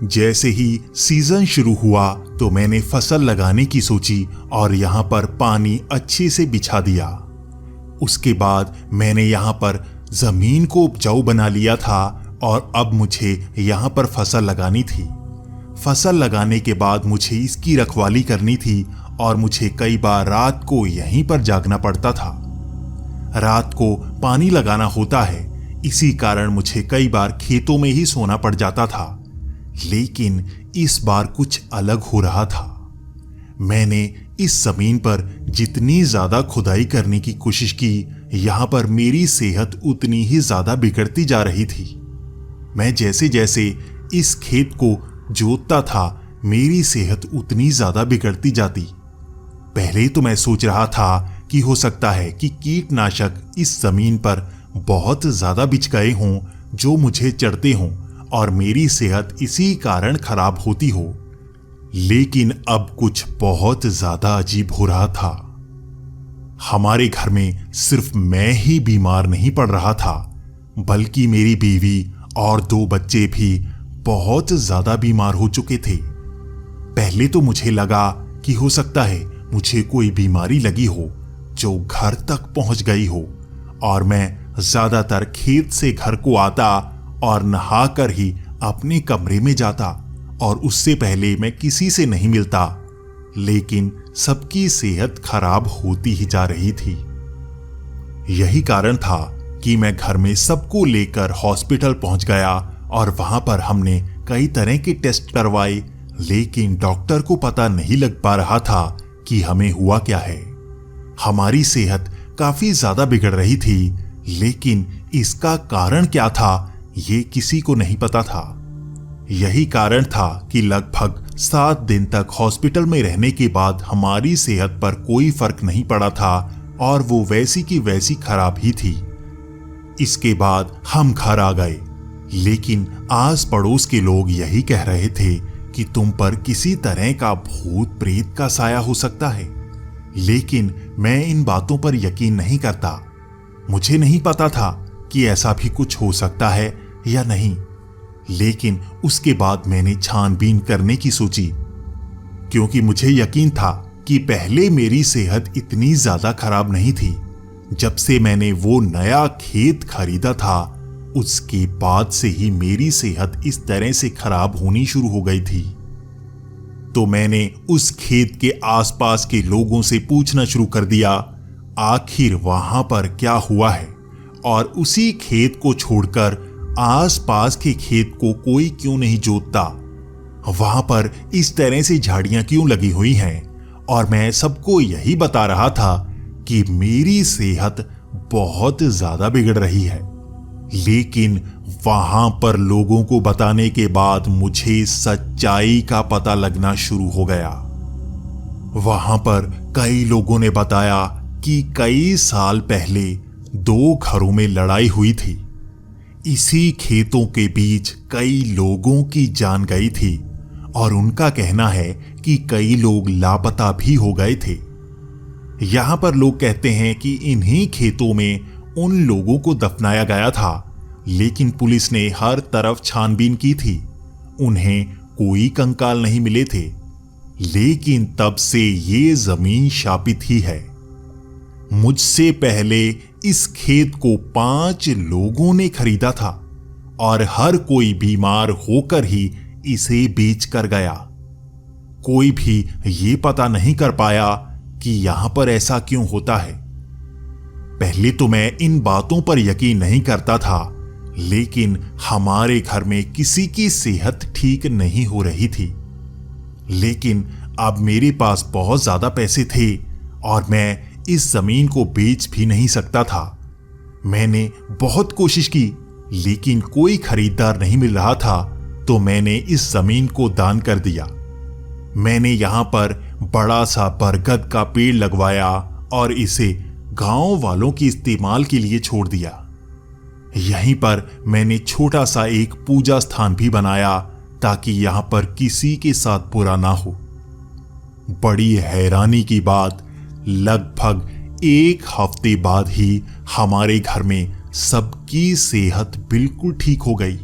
जैसे ही सीजन शुरू हुआ तो मैंने फसल लगाने की सोची और यहां पर पानी अच्छे से बिछा दिया। उसके बाद मैंने यहां पर जमीन को उपजाऊ बना लिया था और अब मुझे यहां पर फसल लगानी थी। फसल लगाने के बाद मुझे इसकी रखवाली करनी थी और मुझे कई बार रात को यहीं पर जागना पड़ता था। रात को पानी लगाना होता है, इसी कारण मुझे कई बार खेतों में ही सोना पड़ जाता था। लेकिन इस बार कुछ अलग हो रहा था। मैंने इस जमीन पर जितनी ज्यादा खुदाई करने की कोशिश की, यहां पर मेरी सेहत उतनी ही ज्यादा बिगड़ती जा रही थी। मैं जैसे जैसे इस खेत को जोतता था, मेरी सेहत उतनी ज्यादा बिगड़ती जाती। पहले तो मैं सोच रहा था कि हो सकता है कि कीटनाशक इस जमीन पर बहुत ज्यादा बिछ गए हों, जो मुझे चढ़ते हों और मेरी सेहत इसी कारण खराब होती हो। लेकिन अब कुछ बहुत ज्यादा अजीब हो रहा था। हमारे घर में सिर्फ मैं ही बीमार नहीं पड़ रहा था, बल्कि मेरी बीवी और 2 बच्चे भी बहुत ज्यादा बीमार हो चुके थे। पहले तो मुझे लगा कि हो सकता है मुझे कोई बीमारी लगी हो जो घर तक पहुंच गई हो, और मैं ज्यादातर खेत से घर को आता और नहाकर ही अपने कमरे में जाता और उससे पहले मैं किसी से नहीं मिलता। लेकिन सबकी सेहत खराब होती ही जा रही थी। यही कारण था कि मैं घर में सबको लेकर हॉस्पिटल पहुंच गया और वहां पर हमने कई तरह के टेस्ट करवाए, लेकिन डॉक्टर को पता नहीं लग पा रहा था कि हमें हुआ क्या है। हमारी सेहत काफी ज्यादा बिगड़ रही थी, लेकिन इसका कारण क्या था ये किसी को नहीं पता था। यही कारण था कि लगभग 7 दिन तक हॉस्पिटल में रहने के बाद हमारी सेहत पर कोई फर्क नहीं पड़ा था और वो वैसी की वैसी खराब ही थी। इसके बाद हम घर आ गए, लेकिन आस पड़ोस के लोग यही कह रहे थे कि तुम पर किसी तरह का भूत प्रेत का साया हो सकता है। लेकिन मैं इन बातों पर यकीन नहीं करता। मुझे नहीं पता था कि ऐसा भी कुछ हो सकता है या नहीं। लेकिन उसके बाद मैंने छानबीन करने की सोची, क्योंकि मुझे यकीन था कि पहले मेरी सेहत इतनी ज्यादा खराब नहीं थी। जब से मैंने वो नया खेत खरीदा था, उसके बाद से ही मेरी सेहत इस तरह से खराब होनी शुरू हो गई थी। तो मैंने उस खेत के आसपास के लोगों से पूछना शुरू कर दिया, आखिर वहां पर क्या हुआ है और उसी खेत को छोड़कर आसपास के खेत को कोई क्यों नहीं जोतता। वहां पर इस तरह से झाड़ियां क्यों लगी हुई हैं। और मैं सबको यही बता रहा था कि मेरी सेहत बहुत ज्यादा बिगड़ रही है। लेकिन वहां पर लोगों को बताने के बाद मुझे सच्चाई का पता लगना शुरू हो गया। वहां पर कई लोगों ने बताया कि कई साल पहले 2 घरों में लड़ाई हुई थी। इसी खेतों के बीच कई लोगों की जान गई थी और उनका कहना है कि कई लोग लापता भी हो गए थे। यहां पर लोग कहते हैं कि इन्हीं खेतों में उन लोगों को दफनाया गया था, लेकिन पुलिस ने हर तरफ छानबीन की थी। उन्हें कोई कंकाल नहीं मिले थे। लेकिन तब से ये जमीन शापित ही है। मुझसे पहले इस खेत को 5 लोगों ने खरीदा था और हर कोई बीमार होकर ही इसे बेच कर गया। कोई भी ये पता नहीं कर पाया कि यहां पर ऐसा क्यों होता है। पहले तो मैं इन बातों पर यकीन नहीं करता था, लेकिन हमारे घर में किसी की सेहत ठीक नहीं हो रही थी। लेकिन अब मेरे पास बहुत ज्यादा पैसे थे और मैं इस जमीन को बेच भी नहीं सकता था। मैंने बहुत कोशिश की, लेकिन कोई खरीदार नहीं मिल रहा था, तो मैंने इस जमीन को दान कर दिया। मैंने यहां पर बड़ा सा बरगद का पेड़ लगवाया और इसे गांव वालों के इस्तेमाल के लिए छोड़ दिया। यहीं पर मैंने छोटा सा एक पूजा स्थान भी बनाया ताकि यहां पर किसी के साथ बुरा ना हो। बड़ी हैरानी की बात, लगभग 1 हफ्ते बाद ही हमारे घर में सबकी सेहत बिल्कुल ठीक हो गई।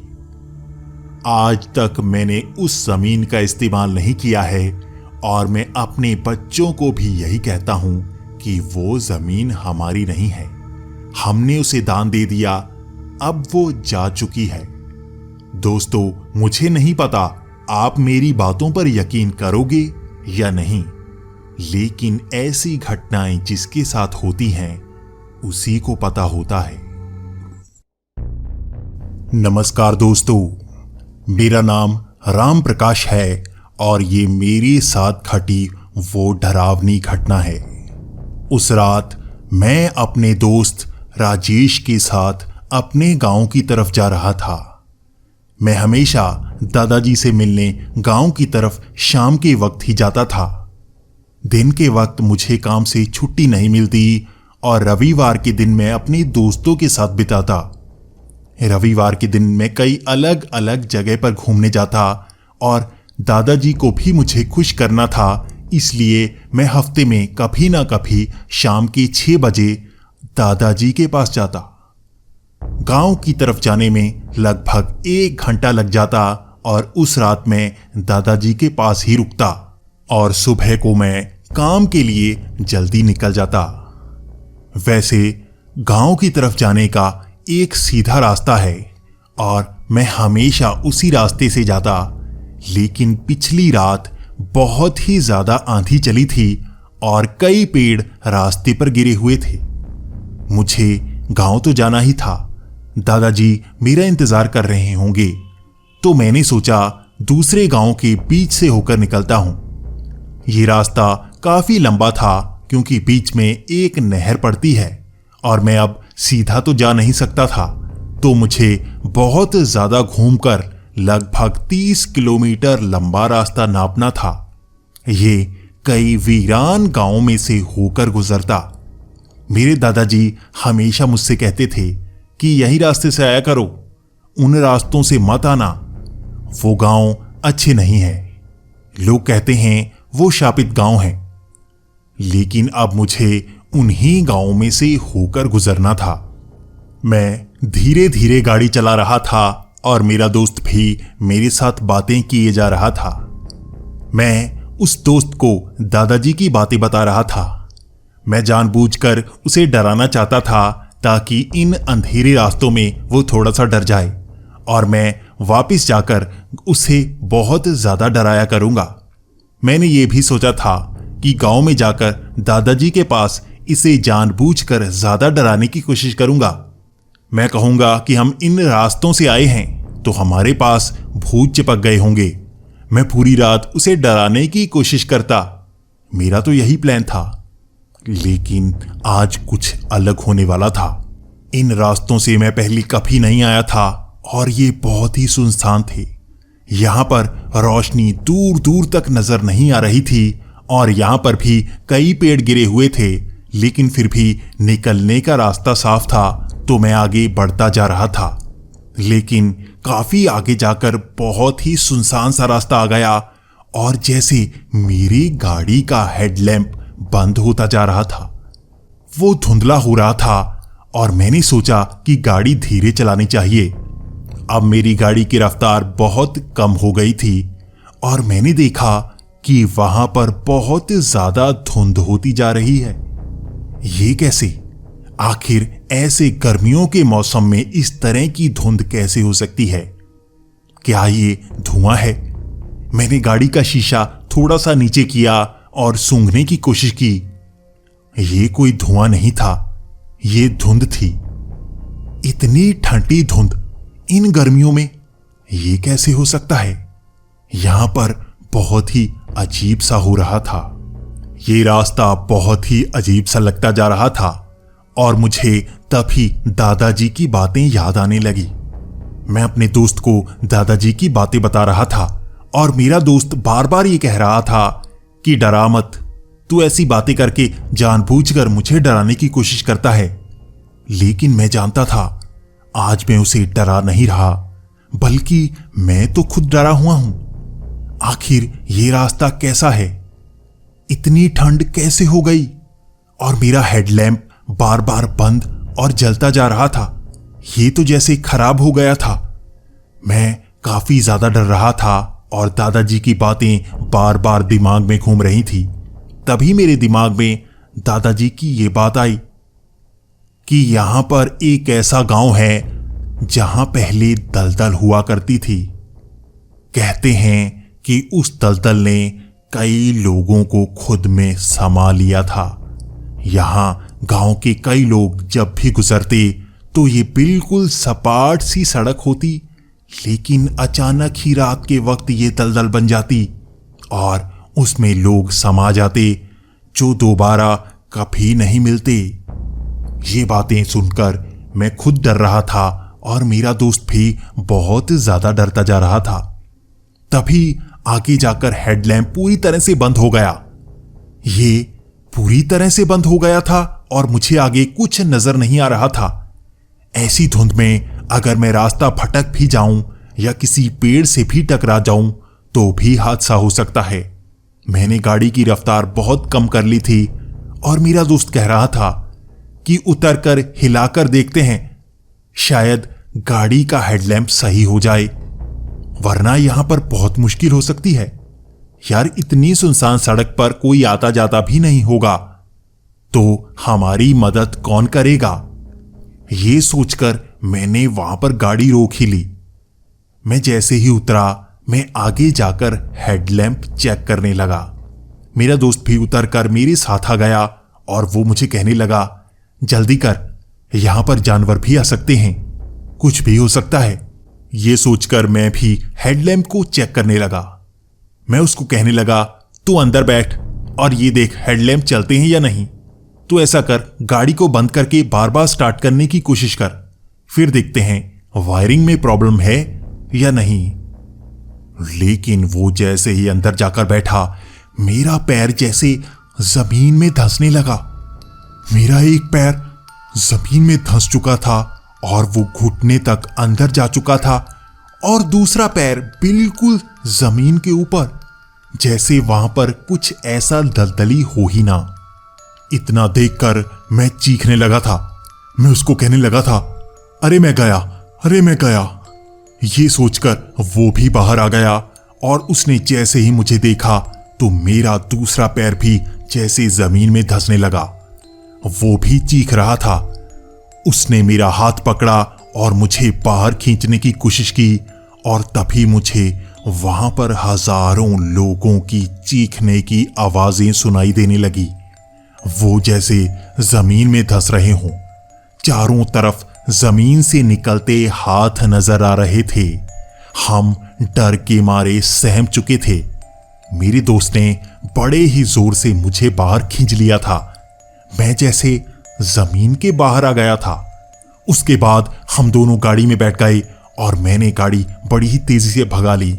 आज तक मैंने उस जमीन का इस्तेमाल नहीं किया है और मैं अपने बच्चों को भी यही कहता हूं कि वो जमीन हमारी नहीं है। हमने उसे दान दे दिया, अब वो जा चुकी है। दोस्तों, मुझे नहीं पता आप मेरी बातों पर यकीन करोगे या नहीं, लेकिन ऐसी घटनाएं जिसके साथ होती हैं उसी को पता होता है। नमस्कार दोस्तों, मेरा नाम राम प्रकाश है और ये मेरे साथ घटी वो डरावनी घटना है। उस रात मैं अपने दोस्त राजेश के साथ अपने गांव की तरफ जा रहा था। मैं हमेशा दादाजी से मिलने गांव की तरफ शाम के वक्त ही जाता था। दिन के वक्त मुझे काम से छुट्टी नहीं मिलती और रविवार के दिन मैं अपने दोस्तों के साथ बिताता। रविवार के दिन मैं कई अलग अलग जगह पर घूमने जाता और दादाजी को भी मुझे खुश करना था, इसलिए मैं हफ्ते में कभी ना कभी शाम के 6 बजे दादाजी के पास जाता। गांव की तरफ जाने में लगभग 1 घंटा लग जाता और उस रात मैं दादाजी के पास ही रुकता और सुबह को मैं काम के लिए जल्दी निकल जाता। वैसे गांव की तरफ जाने का एक सीधा रास्ता है और मैं हमेशा उसी रास्ते से जाता, लेकिन पिछली रात बहुत ही ज्यादा आंधी चली थी और कई पेड़ रास्ते पर गिरे हुए थे। मुझे गांव तो जाना ही था, दादाजी मेरा इंतजार कर रहे होंगे, तो मैंने सोचा दूसरे गांव के बीच से होकर निकलता हूं। ये रास्ता काफी लंबा था क्योंकि बीच में एक नहर पड़ती है और मैं अब सीधा तो जा नहीं सकता था, तो मुझे बहुत ज्यादा घूमकर लगभग 30 किलोमीटर लंबा रास्ता नापना था। ये कई वीरान गांवों में से होकर गुजरता। मेरे दादाजी हमेशा मुझसे कहते थे कि यही रास्ते से आया करो, उन रास्तों से मत आना, वो गांव अच्छे नहीं है। लोग कहते हैं वो शापित गांव है। लेकिन अब मुझे उन्हीं गांवों में से होकर गुजरना था। मैं धीरे धीरे गाड़ी चला रहा था और मेरा दोस्त भी मेरे साथ बातें किए जा रहा था। मैं उस दोस्त को दादाजी की बातें बता रहा था। मैं जानबूझकर उसे डराना चाहता था ताकि इन अंधेरे रास्तों में वो थोड़ा सा डर जाए और मैं वापस जाकर उसे बहुत ज्यादा डराया करूंगा। मैंने ये भी सोचा था कि गांव में जाकर दादाजी के पास इसे जानबूझकर ज्यादा डराने की कोशिश करूंगा। मैं कहूंगा कि हम इन रास्तों से आए हैं तो हमारे पास भूत चिपक गए होंगे। मैं पूरी रात उसे डराने की कोशिश करता। मेरा तो यही प्लान था, लेकिन आज कुछ अलग होने वाला था। इन रास्तों से मैं पहले कभी नहीं आया था और ये बहुत ही सुनसान थे। यहां पर रोशनी दूर दूर तक नजर नहीं आ रही थी और यहां पर भी कई पेड़ गिरे हुए थे, लेकिन फिर भी निकलने का रास्ता साफ था, तो मैं आगे बढ़ता जा रहा था। लेकिन काफी आगे जाकर बहुत ही सुनसान सा रास्ता आ गया और जैसे मेरी गाड़ी का हेडलैम्प बंद होता जा रहा था, वो धुंधला हो रहा था और मैंने सोचा कि गाड़ी धीरे चलानी चाहिए। अब मेरी गाड़ी की रफ्तार बहुत कम हो गई थी और मैंने देखा कि वहां पर बहुत ज्यादा धुंध होती जा रही है। ये कैसे? आखिर ऐसे गर्मियों के मौसम में इस तरह की धुंध कैसे हो सकती है? क्या ये धुआं है? मैंने गाड़ी का शीशा थोड़ा सा नीचे किया और सूंघने की कोशिश की। ये कोई धुआं नहीं था, ये धुंध थी। इतनी ठंडी धुंध इन गर्मियों में, ये कैसे हो सकता है? यहां पर बहुत ही अजीब सा हो रहा था। ये रास्ता बहुत ही अजीब सा लगता जा रहा था और मुझे तभी दादाजी की बातें याद आने लगी। मैं अपने दोस्त को दादाजी की बातें बता रहा था और मेरा दोस्त बार बार ये कह रहा था कि डरा मत, तू ऐसी बातें करके जानबूझकर मुझे डराने की कोशिश करता है। लेकिन मैं जानता था आज मैं उसे डरा नहीं रहा, बल्कि मैं तो खुद डरा हुआ हूं। आखिर ये रास्ता कैसा है? इतनी ठंड कैसे हो गई? और मेरा हेडलैम्प बार बार बंद और जलता जा रहा था। ये तो जैसे खराब हो गया था। मैं काफी ज्यादा डर रहा था और दादाजी की बातें बार बार दिमाग में घूम रही थी। तभी मेरे दिमाग में दादाजी की ये बात आई कि यहां पर एक ऐसा गांव है जहां पहले दलदल हुआ करती थी। कहते हैं कि उस दलदल ने कई लोगों को खुद में समा लिया था। यहां गांव के कई लोग जब भी गुजरते तो ये बिल्कुल सपाट सी सड़क होती, लेकिन अचानक ही रात के वक्त ये दलदल बन जाती और उसमें लोग समा जाते जो दोबारा कभी नहीं मिलते। ये बातें सुनकर मैं खुद डर रहा था और मेरा दोस्त भी बहुत ज्यादा डरता जा रहा था। तभी आगे जाकर हेडलैम्प पूरी तरह से बंद हो गया। ये पूरी तरह से बंद हो गया था और मुझे आगे कुछ नजर नहीं आ रहा था। ऐसी धुंध में अगर मैं रास्ता भटक भी जाऊं या किसी पेड़ से भी टकरा जाऊं तो भी हादसा हो सकता है। मैंने गाड़ी की रफ्तार बहुत कम कर ली थी और मेरा दोस्त कह रहा था कि उतरकर हिलाकर देखते हैं, शायद गाड़ी का हेडलैम्प सही हो जाए। वरना यहां पर बहुत मुश्किल हो सकती है। यार, इतनी सुनसान सड़क पर कोई आता जाता भी नहीं होगा, तो हमारी मदद कौन करेगा? ये सोचकर मैंने वहां पर गाड़ी रोक ही ली। मैं जैसे ही उतरा, मैं आगे जाकर हेडलैम्प चेक करने लगा। मेरा दोस्त भी उतरकर मेरे साथ आ गया और वो मुझे कहने लगा, जल्दी कर, यहां पर जानवर भी आ सकते हैं, कुछ भी हो सकता है। ये सोचकर मैं भी हेडलैम्प को चेक करने लगा। मैं उसको कहने लगा, तू अंदर बैठ और ये देख हेडलैम्प चलते हैं या नहीं। तू ऐसा कर, गाड़ी को बंद करके बार बार स्टार्ट करने की कोशिश कर, फिर देखते हैं वायरिंग में प्रॉब्लम है या नहीं। लेकिन वो जैसे ही अंदर जाकर बैठा, मेरा पैर जैसे जमीन में धंसने लगा। मेरा एक पैर जमीन में धंस चुका था और वो घुटने तक अंदर जा चुका था, और दूसरा पैर बिल्कुल जमीन के ऊपर, जैसे वहां पर कुछ ऐसा दलदली हो ही ना। इतना देखकर मैं चीखने लगा था। मैं उसको कहने लगा था, अरे मैं गया, अरे मैं गया। ये सोचकर वो भी बाहर आ गया और उसने जैसे ही मुझे देखा तो मेरा दूसरा पैर भी जैसे जमीन में धंसने लगा। वो भी चीख रहा था। उसने मेरा हाथ पकड़ा और मुझे बाहर खींचने की कोशिश की, और तभी मुझे वहां पर हजारों लोगों की चीखने की आवाजें सुनाई देने लगी। वो जैसे जमीन में धंस रहे हों। चारों तरफ जमीन से निकलते हाथ नजर आ रहे थे। हम डर के मारे सहम चुके थे। मेरे दोस्त ने बड़े ही जोर से मुझे बाहर खींच लिया था। मैं जैसे जमीन के बाहर आ गया था। उसके बाद हम दोनों गाड़ी में बैठ गए और मैंने गाड़ी बड़ी ही तेजी से भगा ली।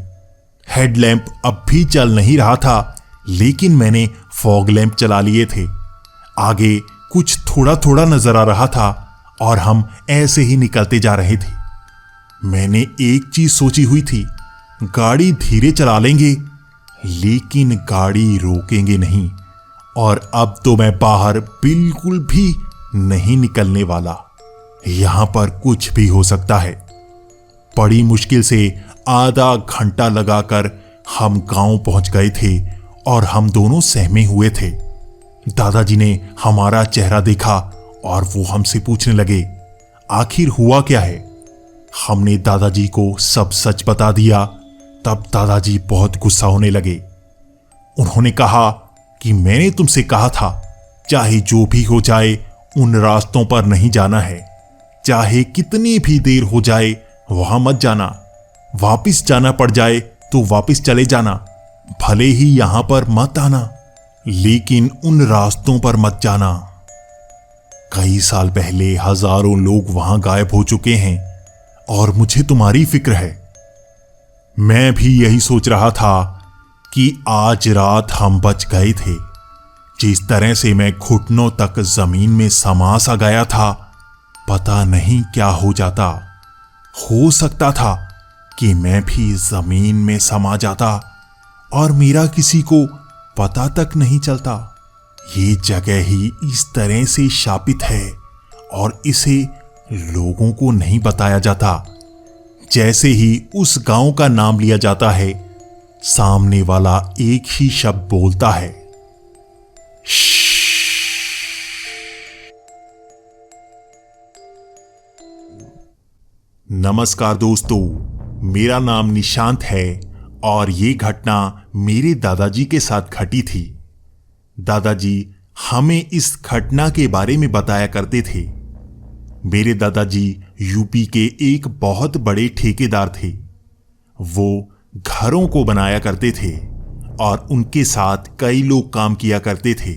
हेडलैम्प अब भी चल नहीं रहा था, लेकिन मैंने फॉग लैंप चला लिए थे। आगे कुछ थोड़ा थोड़ा नजर आ रहा था और हम ऐसे ही निकलते जा रहे थे। मैंने एक चीज सोची हुई थी, गाड़ी धीरे चला लेंगे लेकिन गाड़ी रोकेंगे नहीं, और अब तो मैं बाहर बिल्कुल भी नहीं निकलने वाला। यहां पर कुछ भी हो सकता है। बड़ी मुश्किल से आधा घंटा लगाकर हम गांव पहुंच गए थे और हम दोनों सहमे हुए थे। दादाजी ने हमारा चेहरा देखा और वो हमसे पूछने लगे, आखिर हुआ क्या है? हमने दादाजी को सब सच बता दिया। तब दादाजी बहुत गुस्सा होने लगे। उन्होंने कहा कि मैंने तुमसे कहा था, चाहे जो भी हो जाए उन रास्तों पर नहीं जाना है। चाहे कितनी भी देर हो जाए वहां मत जाना। वापिस जाना पड़ जाए तो वापिस चले जाना, भले ही यहां पर मत आना, लेकिन उन रास्तों पर मत जाना। कई साल पहले हजारों लोग वहां गायब हो चुके हैं और मुझे तुम्हारी फिक्र है। मैं भी यही सोच रहा था कि आज रात हम बच गए थे। जिस तरह से मैं घुटनों तक जमीन में समा सा गया था, पता नहीं क्या हो जाता। हो सकता था कि मैं भी जमीन में समा जाता और मेरा किसी को पता तक नहीं चलता। ये जगह ही इस तरह से शापित है और इसे लोगों को नहीं बताया जाता। जैसे ही उस गांव का नाम लिया जाता है, सामने वाला एक ही शब्द बोलता है, नमस्कार दोस्तों, मेरा नाम निशांत है और ये घटना मेरे दादाजी के साथ घटी थी। दादाजी हमें इस घटना के बारे में बताया करते थे। मेरे दादाजी यूपी के एक बहुत बड़े ठेकेदार थे। वो घरों को बनाया करते थे और उनके साथ कई लोग काम किया करते थे।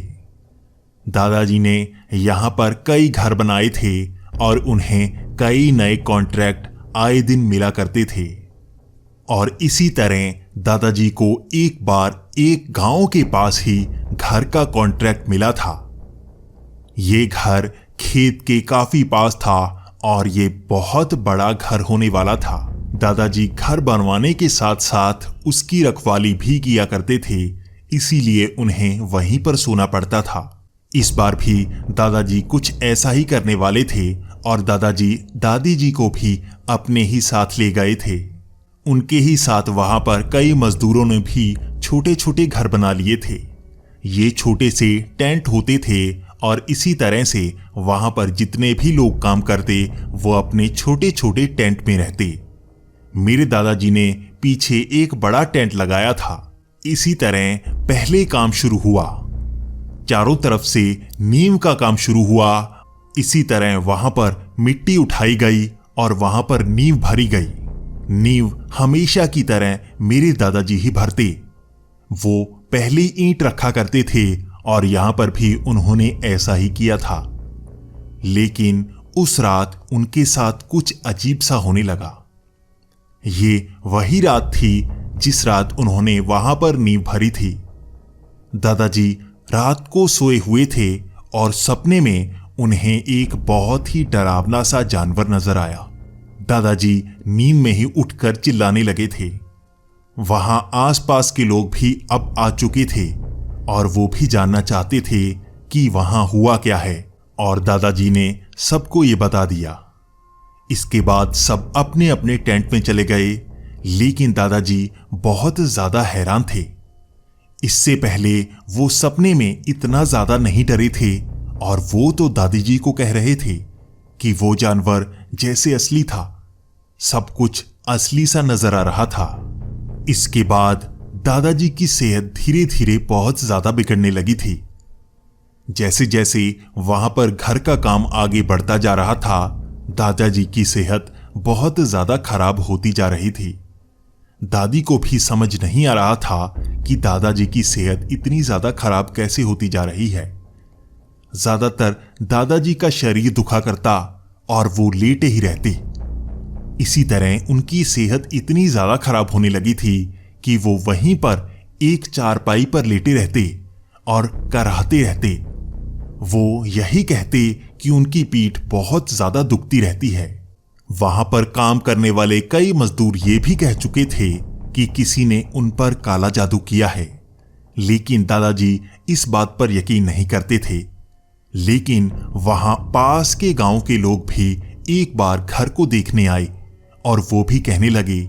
दादाजी ने यहां पर कई घर बनाए थे और उन्हें कई नए कॉन्ट्रैक्ट आए दिन मिला करते थे। और इसी तरह दादाजी को एक बार एक गांव के पास ही घर का कॉन्ट्रैक्ट मिला था। ये घर खेत के काफी पास था और ये बहुत बड़ा घर होने वाला था। दादाजी घर बनवाने के साथ साथ उसकी रखवाली भी किया करते थे, इसीलिए उन्हें वहीं पर सोना पड़ता था। इस बार भी दादाजी कुछ ऐसा ही करने वाले थे और दादाजी दादी जी को भी अपने ही साथ ले गए थे। उनके ही साथ वहां पर कई मजदूरों ने भी छोटे छोटे घर बना लिए थे। ये छोटे से टेंट होते थे और इसी तरह से वहां पर जितने भी लोग काम करते वो अपने छोटे छोटे टेंट में रहते। मेरे दादाजी ने पीछे एक बड़ा टेंट लगाया था। इसी तरह पहले काम शुरू हुआ। चारों तरफ से नींव का काम शुरू हुआ। इसी तरह वहां पर मिट्टी उठाई गई और वहां पर नींव भरी गई। नींव हमेशा की तरह मेरे दादाजी ही भरते। वो पहले ईंट रखा करते थे और यहां पर भी उन्होंने ऐसा ही किया था। लेकिन उस रात उनके साथ कुछ अजीब सा होने लगा। ये वही रात थी जिस रात उन्होंने वहां पर नींव भरी थी। दादाजी रात को सोए हुए थे और सपने में उन्हें एक बहुत ही डरावना सा जानवर नजर आया। दादाजी नींद में ही उठकर चिल्लाने लगे थे। वहां आसपास के लोग भी अब आ चुके थे और वो भी जानना चाहते थे कि वहां हुआ क्या है, और दादाजी ने सबको ये बता दिया। इसके बाद सब अपने अपने टेंट में चले गए। लेकिन दादाजी बहुत ज्यादा हैरान थे। इससे पहले वो सपने में इतना ज्यादा नहीं डरे थे और वो तो दादी जी को कह रहे थे कि वो जानवर जैसे असली था, सब कुछ असली सा नजर आ रहा था। इसके बाद दादाजी की सेहत धीरे धीरे बहुत ज्यादा बिगड़ने लगी थी। जैसे जैसे वहां पर घर का काम आगे बढ़ता जा रहा था, दादाजी की सेहत बहुत ज्यादा खराब होती जा रही थी। दादी को भी समझ नहीं आ रहा था कि दादाजी की सेहत इतनी ज्यादा खराब कैसे होती जा रही है। ज्यादातर दादाजी का शरीर दुखा करता और वो लेटे ही रहते। इसी तरह उनकी सेहत इतनी ज्यादा खराब होने लगी थी कि वो वहीं पर एक चारपाई पर लेटे रहते और कराहते रहते। वो यही कहते कि उनकी पीठ बहुत ज्यादा दुखती रहती है। वहां पर काम करने वाले कई मजदूर ये भी कह चुके थे कि किसी ने उन पर काला जादू किया है, लेकिन दादाजी इस बात पर यकीन नहीं करते थे। लेकिन वहां पास के गांव के लोग भी एक बार घर को देखने आए और वो भी कहने लगे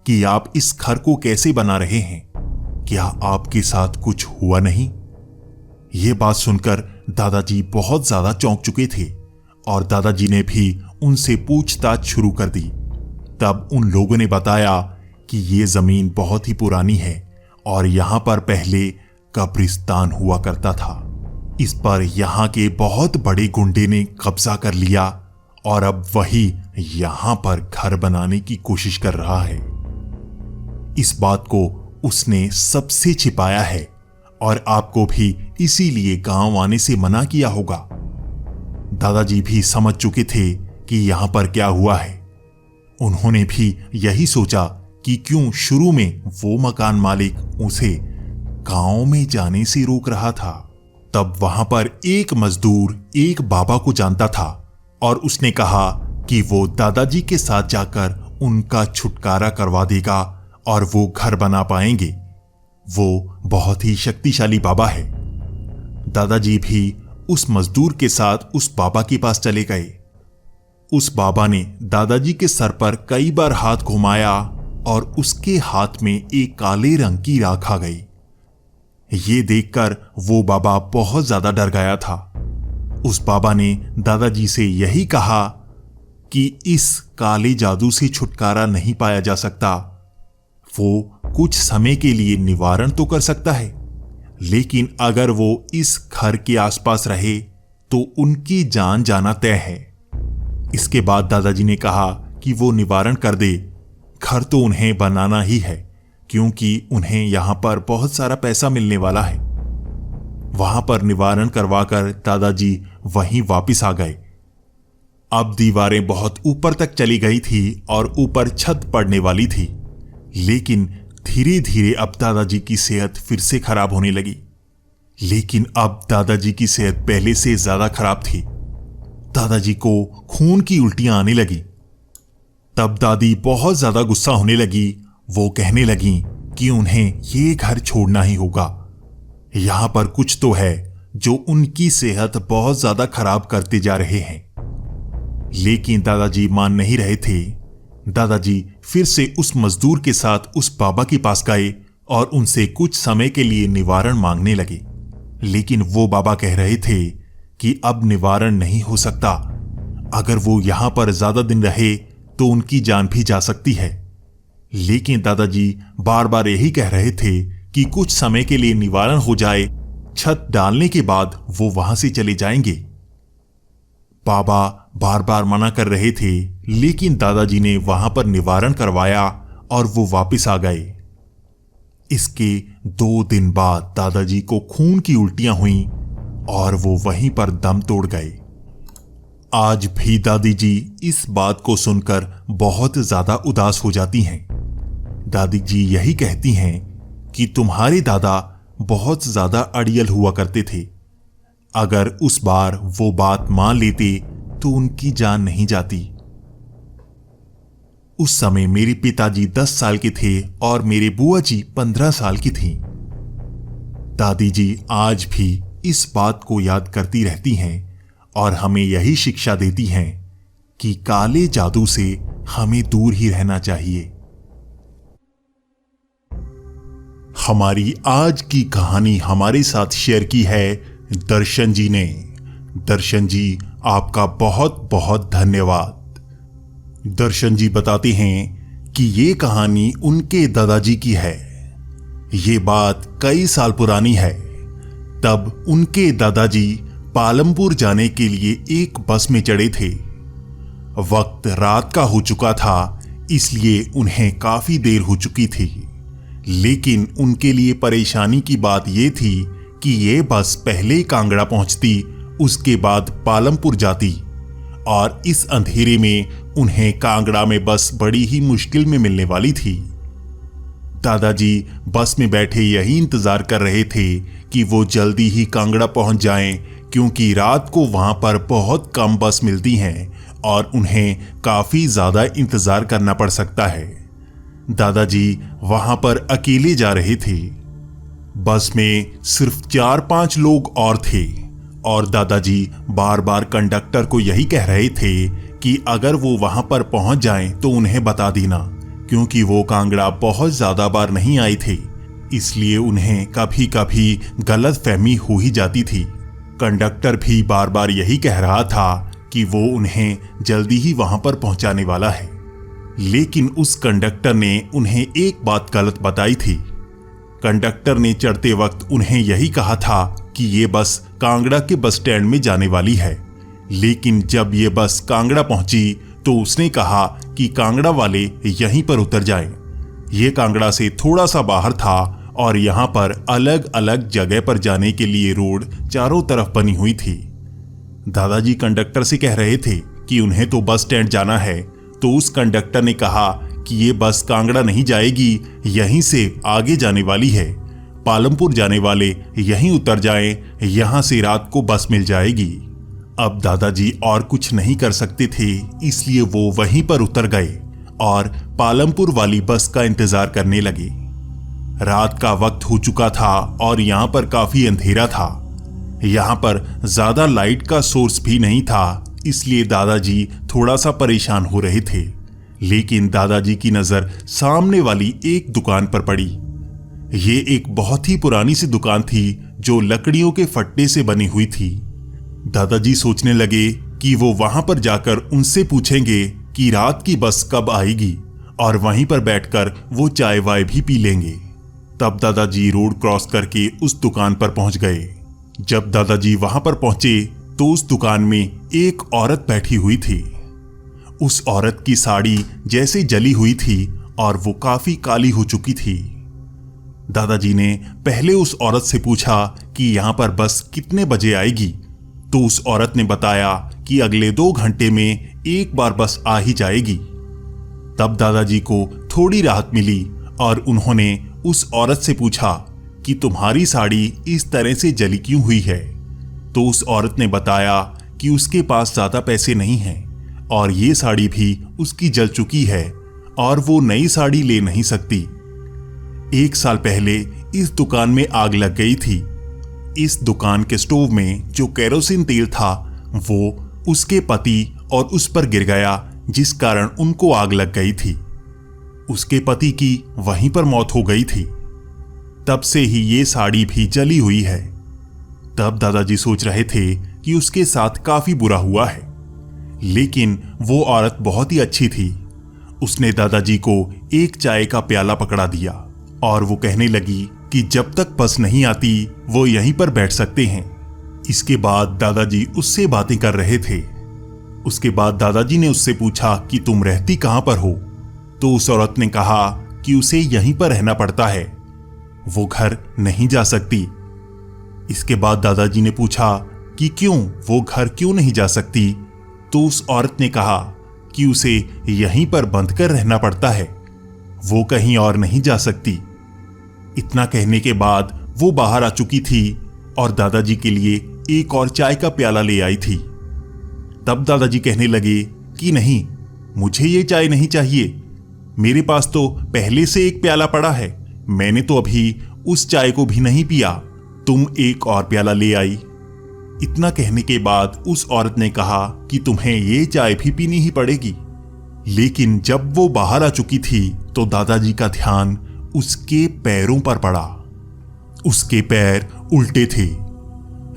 कि आप इस घर को कैसे बना रहे हैं, क्या आपके साथ कुछ हुआ नहीं? ये बात सुनकर दादाजी बहुत ज्यादा चौंक चुके थे और दादाजी ने भी उनसे पूछताछ शुरू कर दी। तब उन लोगों ने बताया कि ये जमीन बहुत ही पुरानी है और यहां पर पहले कब्रिस्तान हुआ करता था। इस पर यहां के बहुत बड़े गुंडे ने कब्जा कर लिया और अब वही यहां पर घर बनाने की कोशिश कर रहा है। इस बात को उसने सबसे छिपाया है और आपको भी इसीलिए गांव आने से मना किया होगा। दादाजी भी समझ चुके थे कि यहां पर क्या हुआ है। उन्होंने भी यही सोचा कि क्यों शुरू में वो मकान मालिक उसे गांव में जाने से रोक रहा था। तब वहां पर एक मजदूर एक बाबा को जानता था और उसने कहा कि वो दादाजी के साथ जाकर उनका छुटकारा करवा देगा और वो घर बना पाएंगे। वो बहुत ही शक्तिशाली बाबा है। दादाजी भी उस मजदूर के साथ उस बाबा के पास चले गए। उस बाबा ने दादाजी के सर पर कई बार हाथ घुमाया और उसके हाथ में एक काले रंग की राख आ गई। ये देखकर वो बाबा बहुत ज्यादा डर गया था। उस बाबा ने दादाजी से यही कहा कि इस काले जादू से छुटकारा नहीं पाया जा सकता। वो कुछ समय के लिए निवारण तो कर सकता है, लेकिन अगर वो इस घर के आसपास रहे तो उनकी जान जाना तय है। इसके बाद दादाजी ने कहा कि वो निवारण कर दे। घर तो उन्हें बनाना ही है क्योंकि उन्हें यहां पर बहुत सारा पैसा मिलने वाला है। वहां पर निवारण करवाकर दादाजी वहीं वापस आ गए। अब दीवारें बहुत ऊपर तक चली गई थी और ऊपर छत पड़ने वाली थी, लेकिन धीरे धीरे अब दादाजी की सेहत फिर से खराब होने लगी। लेकिन अब दादाजी की सेहत पहले से ज्यादा खराब थी। दादाजी को खून की उल्टियां आने लगी। तब दादी बहुत ज्यादा गुस्सा होने लगी। वो कहने लगी कि उन्हें ये घर छोड़ना ही होगा। यहां पर कुछ तो है जो उनकी सेहत बहुत ज्यादा खराब करते जा रहे हैं। लेकिन दादाजी मान नहीं रहे थे। दादाजी फिर से उस मजदूर के साथ उस बाबा के पास गए और उनसे कुछ समय के लिए निवारण मांगने लगे। लेकिन वो बाबा कह रहे थे कि अब निवारण नहीं हो सकता। अगर वो यहां पर ज्यादा दिन रहे तो उनकी जान भी जा सकती है। लेकिन दादाजी बार बार यही कह रहे थे कि कुछ समय के लिए निवारण हो जाए, छत डालने के बाद वो वहां से चले जाएंगे। बाबा बार बार मना कर रहे थे, लेकिन दादाजी ने वहां पर निवारण करवाया और वो वापस आ गए। इसके 2 दिन बाद दादाजी को खून की उल्टियां हुईं और वो वहीं पर दम तोड़ गए। आज भी दादी जी इस बात को सुनकर बहुत ज्यादा उदास हो जाती हैं। दादी जी यही कहती हैं कि तुम्हारे दादा बहुत ज्यादा अड़ियल हुआ करते थे। अगर उस बार वो बात मान लेते तो उनकी जान नहीं जाती। उस समय मेरे पिताजी 10 साल के थे और मेरे बुआ जी 15 साल की थीं। दादी जी आज भी इस बात को याद करती रहती हैं और हमें यही शिक्षा देती हैं कि काले जादू से हमें दूर ही रहना चाहिए। हमारी आज की कहानी हमारे साथ शेयर की है दर्शन जी ने। दर्शन जी, आपका बहुत बहुत धन्यवाद। दर्शन जी बताते हैं कि ये कहानी उनके दादाजी की है। ये बात कई साल पुरानी है। तब उनके दादाजी पालमपुर जाने के लिए एक बस में चढ़े थे। वक्त रात का हो चुका था, इसलिए उन्हें काफी देर हो चुकी थी। लेकिन उनके लिए परेशानी की बात यह थी कि ये बस पहले कांगड़ा पहुंचती, उसके बाद पालमपुर जाती और इस अंधेरे में उन्हें कांगड़ा में बस बड़ी ही मुश्किल में मिलने वाली थी। दादाजी बस में बैठे यही इंतजार कर रहे थे कि वो जल्दी ही कांगड़ा पहुंच जाएं, क्योंकि रात को वहां पर बहुत कम बस मिलती हैं और उन्हें काफी ज्यादा इंतजार करना पड़ सकता है। दादाजी वहां पर अकेले जा रहे थे। बस में सिर्फ 4-5 लोग और थे और दादाजी बार बार कंडक्टर को यही कह रहे थे कि अगर वो वहां पर पहुंच जाएं तो उन्हें बता देना, क्योंकि वो कांगड़ा बहुत ज्यादा बार नहीं आए थे, इसलिए उन्हें कभी कभी गलत फहमी हो ही जाती थी। कंडक्टर भी बार बार यही कह रहा था कि वो उन्हें जल्दी ही वहां पर पहुंचाने वाला है। लेकिन उस कंडक्टर ने उन्हें एक बात गलत बताई थी। कंडक्टर ने चढ़ते वक्त उन्हें यही कहा था कि ये बस कांगड़ा के बस स्टैंड में जाने वाली है। लेकिन जब ये बस कांगड़ा पहुंची तो उसने कहा कि कांगड़ा वाले यहीं पर उतर जाएं। ये कांगड़ा से थोड़ा सा बाहर था और यहाँ पर अलग अलग जगह पर जाने के लिए रोड चारों तरफ बनी हुई थी। दादाजी कंडक्टर से कह रहे थे कि उन्हें तो बस स्टैंड जाना है, तो उस कंडक्टर ने कहा कि ये बस कांगड़ा नहीं जाएगी, यहीं से आगे जाने वाली है। पालमपुर जाने वाले यहीं उतर जाएं, यहां से रात को बस मिल जाएगी। अब दादाजी और कुछ नहीं कर सकते थे, इसलिए वो वहीं पर उतर गए और पालमपुर वाली बस का इंतजार करने लगे। रात का वक्त हो चुका था और यहाँ पर काफी अंधेरा था। यहाँ पर ज्यादा लाइट का सोर्स भी नहीं था, इसलिए दादाजी थोड़ा सा परेशान हो रहे थे। लेकिन दादाजी की नजर सामने वाली एक दुकान पर पड़ी। ये एक बहुत ही पुरानी सी दुकान थी जो लकड़ियों के फट्टे से बनी हुई थी। दादाजी सोचने लगे कि वो वहां पर जाकर उनसे पूछेंगे कि रात की बस कब आएगी और वहीं पर बैठकर वो चाय वाय भी पी लेंगे। तब दादाजी रोड क्रॉस करके उस दुकान पर पहुंच गए। जब दादाजी वहां पर पहुंचे तो उस दुकान में एक औरत बैठी हुई थी। उस औरत की साड़ी जैसे जली हुई थी और वो काफी काली हो चुकी थी। दादाजी ने पहले उस औरत से पूछा कि यहां पर बस कितने बजे आएगी, तो उस औरत ने बताया कि अगले 2 घंटे में एक बार बस आ ही जाएगी। तब दादाजी को थोड़ी राहत मिली और उन्होंने उस औरत से पूछा कि तुम्हारी साड़ी इस तरह से जली क्यों हुई है। तो उस औरत ने बताया कि उसके पास ज्यादा पैसे नहीं हैं और ये साड़ी भी उसकी जल चुकी है और वो नई साड़ी ले नहीं सकती। 1 साल पहले इस दुकान में आग लग गई थी। इस दुकान के स्टोव में जो केरोसिन तेल था वो उसके पति और उस पर गिर गया, जिस कारण उनको आग लग गई थी। उसके पति की वहीं पर मौत हो गई थी। तब से ही ये साड़ी भी जली हुई है। तब दादाजी सोच रहे थे कि उसके साथ काफी बुरा हुआ है, लेकिन वो औरत बहुत ही अच्छी थी। उसने दादाजी को एक चाय का प्याला पकड़ा दिया और वो कहने लगी कि जब तक बस नहीं आती वो यहीं पर बैठ सकते हैं। इसके बाद दादाजी उससे बातें कर रहे थे। उसके बाद दादाजी ने उससे पूछा कि तुम रहती कहां पर हो? तो उस औरत ने कहा कि उसे यहीं पर रहना पड़ता है, वो घर नहीं जा सकती। इसके बाद दादाजी ने पूछा कि क्यों, वो घर क्यों नहीं जा सकती? तो उस औरत ने कहा कि उसे यहीं पर बंद कर रहना पड़ता है, वो कहीं और नहीं जा सकती। इतना कहने के बाद वो बाहर आ चुकी थी और दादाजी के लिए एक और चाय का प्याला ले आई थी। तब दादाजी कहने लगे कि नहीं, मुझे ये चाय नहीं चाहिए, मेरे पास तो पहले से एक प्याला पड़ा है, मैंने तो अभी उस चाय को भी नहीं पिया, तुम एक और प्याला ले आई। इतना कहने के बाद उस औरत ने कहा कि तुम्हें ये चाय भी पीनी ही पड़ेगी। लेकिन जब वो बाहर आ चुकी थी तो दादाजी का ध्यान उसके पैरों पर पड़ा। उसके पैर उल्टे थे।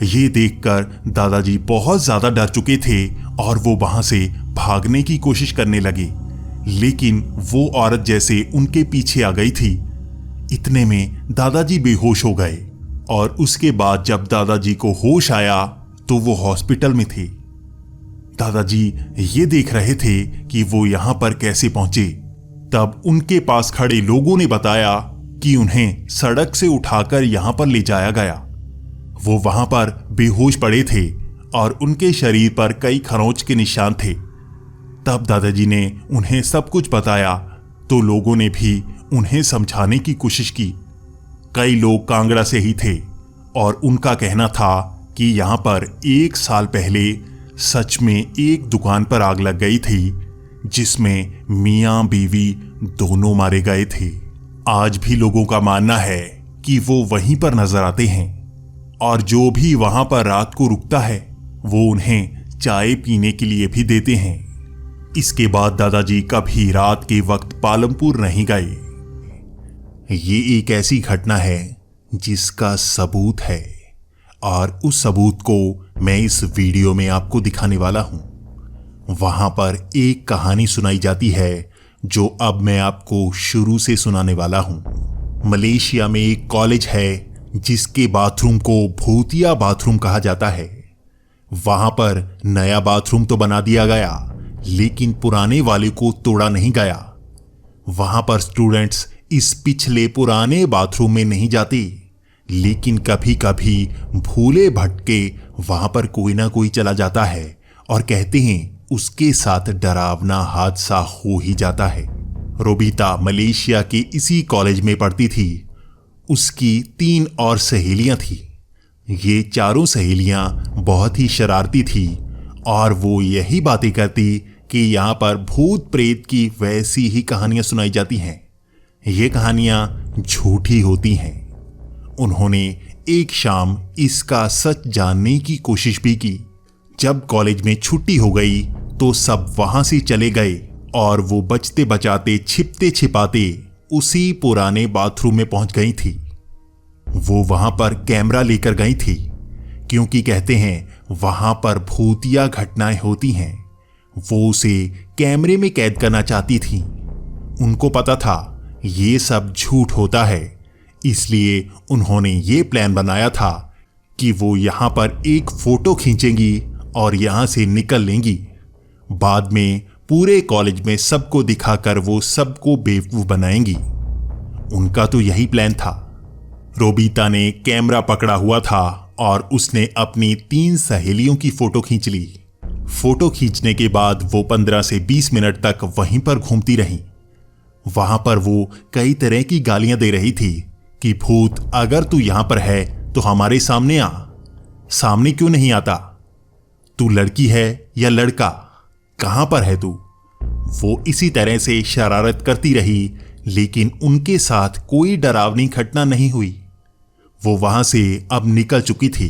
ये देखकर दादाजी बहुत ज्यादा डर चुके थे और वो वहां से भागने की कोशिश करने लगे, लेकिन वो औरत जैसे उनके पीछे आ गई थी। इतने में दादाजी बेहोश हो गए और उसके बाद जब दादाजी को होश आया तो वो हॉस्पिटल में थे। दादाजी ये देख रहे थे कि वो यहां पर कैसे पहुंचे। तब उनके पास खड़े लोगों ने बताया कि उन्हें सड़क से उठाकर यहां पर ले जाया गया। वो वहां पर बेहोश पड़े थे और उनके शरीर पर कई खरोंच के निशान थे। तब दादाजी ने उन्हें सब कुछ बताया तो लोगों ने भी उन्हें समझाने की कोशिश की। कई लोग कांगड़ा से ही थे और उनका कहना था कि यहां पर 1 साल पहले सच में एक दुकान पर आग लग गई थी जिसमें मियां बीवी दोनों मारे गए थे। आज भी लोगों का मानना है कि वो वहीं पर नजर आते हैं और जो भी वहां पर रात को रुकता है वो उन्हें चाय पीने के लिए भी देते हैं। इसके बाद दादाजी कभी रात के वक्त पालमपुर नहीं गए। ये एक ऐसी घटना है जिसका सबूत है और उस सबूत को मैं इस वीडियो में आपको दिखाने वाला हूं। वहां पर एक कहानी सुनाई जाती है जो अब मैं आपको शुरू से सुनाने वाला हूं। मलेशिया में एक कॉलेज है जिसके बाथरूम को भूतिया बाथरूम कहा जाता है। वहां पर नया बाथरूम तो बना दिया गया, लेकिन पुराने वाले को तोड़ा नहीं गया। वहां पर स्टूडेंट्स इस पिछले पुराने बाथरूम में नहीं जाते, लेकिन कभी कभी भूले भटके वहां पर कोई ना कोई चला जाता है और कहते हैं उसके साथ डरावना हादसा हो ही जाता है। रोबिता मलेशिया के इसी कॉलेज में पढ़ती थी। उसकी 3 और सहेलियां थी। ये चारों सहेलियां बहुत ही शरारती थी और वो यही बातें करती कि यहाँ पर भूत प्रेत की वैसी ही कहानियां सुनाई जाती हैं। ये कहानियां झूठी होती हैं। उन्होंने एक शाम इसका सच जानने की कोशिश भी की। जब कॉलेज में छुट्टी हो गई तो सब वहां से चले गए और वो बचते बचाते छिपते छिपाते उसी पुराने बाथरूम में पहुंच गई थी। वो वहां पर कैमरा लेकर गई थी क्योंकि कहते हैं वहां पर भूतिया घटनाएं होती हैं। वो उसे कैमरे में कैद करना चाहती थी। उनको पता था ये सब झूठ होता है, इसलिए उन्होंने ये प्लान बनाया था कि वो यहां पर एक फोटो खींचेंगी और यहां से निकल लेंगी। बाद में पूरे कॉलेज में सबको दिखाकर वो सबको बेवकूफ बनाएंगी। उनका तो यही प्लान था। रोबिता ने कैमरा पकड़ा हुआ था और उसने अपनी 3 सहेलियों की फोटो खींच ली। फोटो खींचने के बाद वो 15 से 20 मिनट तक वहीं पर घूमती रही। वहां पर वो कई तरह की गालियां दे रही थी कि भूत, अगर तू यहां पर है तो हमारे सामने आ। सामने क्यों नहीं आता? तू लड़की है या लड़का? कहां पर है तू? वो इसी तरह से शरारत करती रही, लेकिन उनके साथ कोई डरावनी घटना नहीं हुई। वो वहां से अब निकल चुकी थी।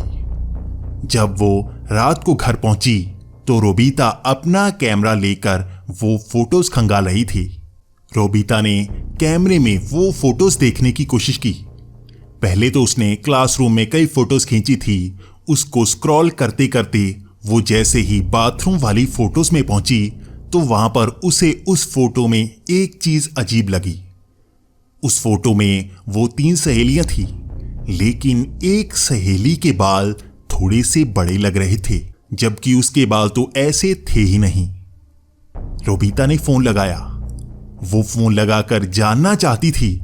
जब वो रात को घर पहुंची तो रोबिता अपना कैमरा लेकर वो फोटोज खंगाल रही थी। रोबिता ने कैमरे में वो फोटोज देखने की कोशिश की। पहले तो उसने क्लासरूम में कई फोटोज खींची थी। उसको स्क्रॉल करते करते वो जैसे ही बाथरूम वाली फोटोज में पहुंची तो वहां पर उसे उस फोटो में एक चीज अजीब लगी। उस फोटो में वो 3 सहेलियां थी, लेकिन एक सहेली के बाल थोड़े से बड़े लग रहे थे, जबकि उसके बाल तो ऐसे थे ही नहीं। रोबिता ने फोन लगाया। वो फोन लगाकर जानना चाहती थी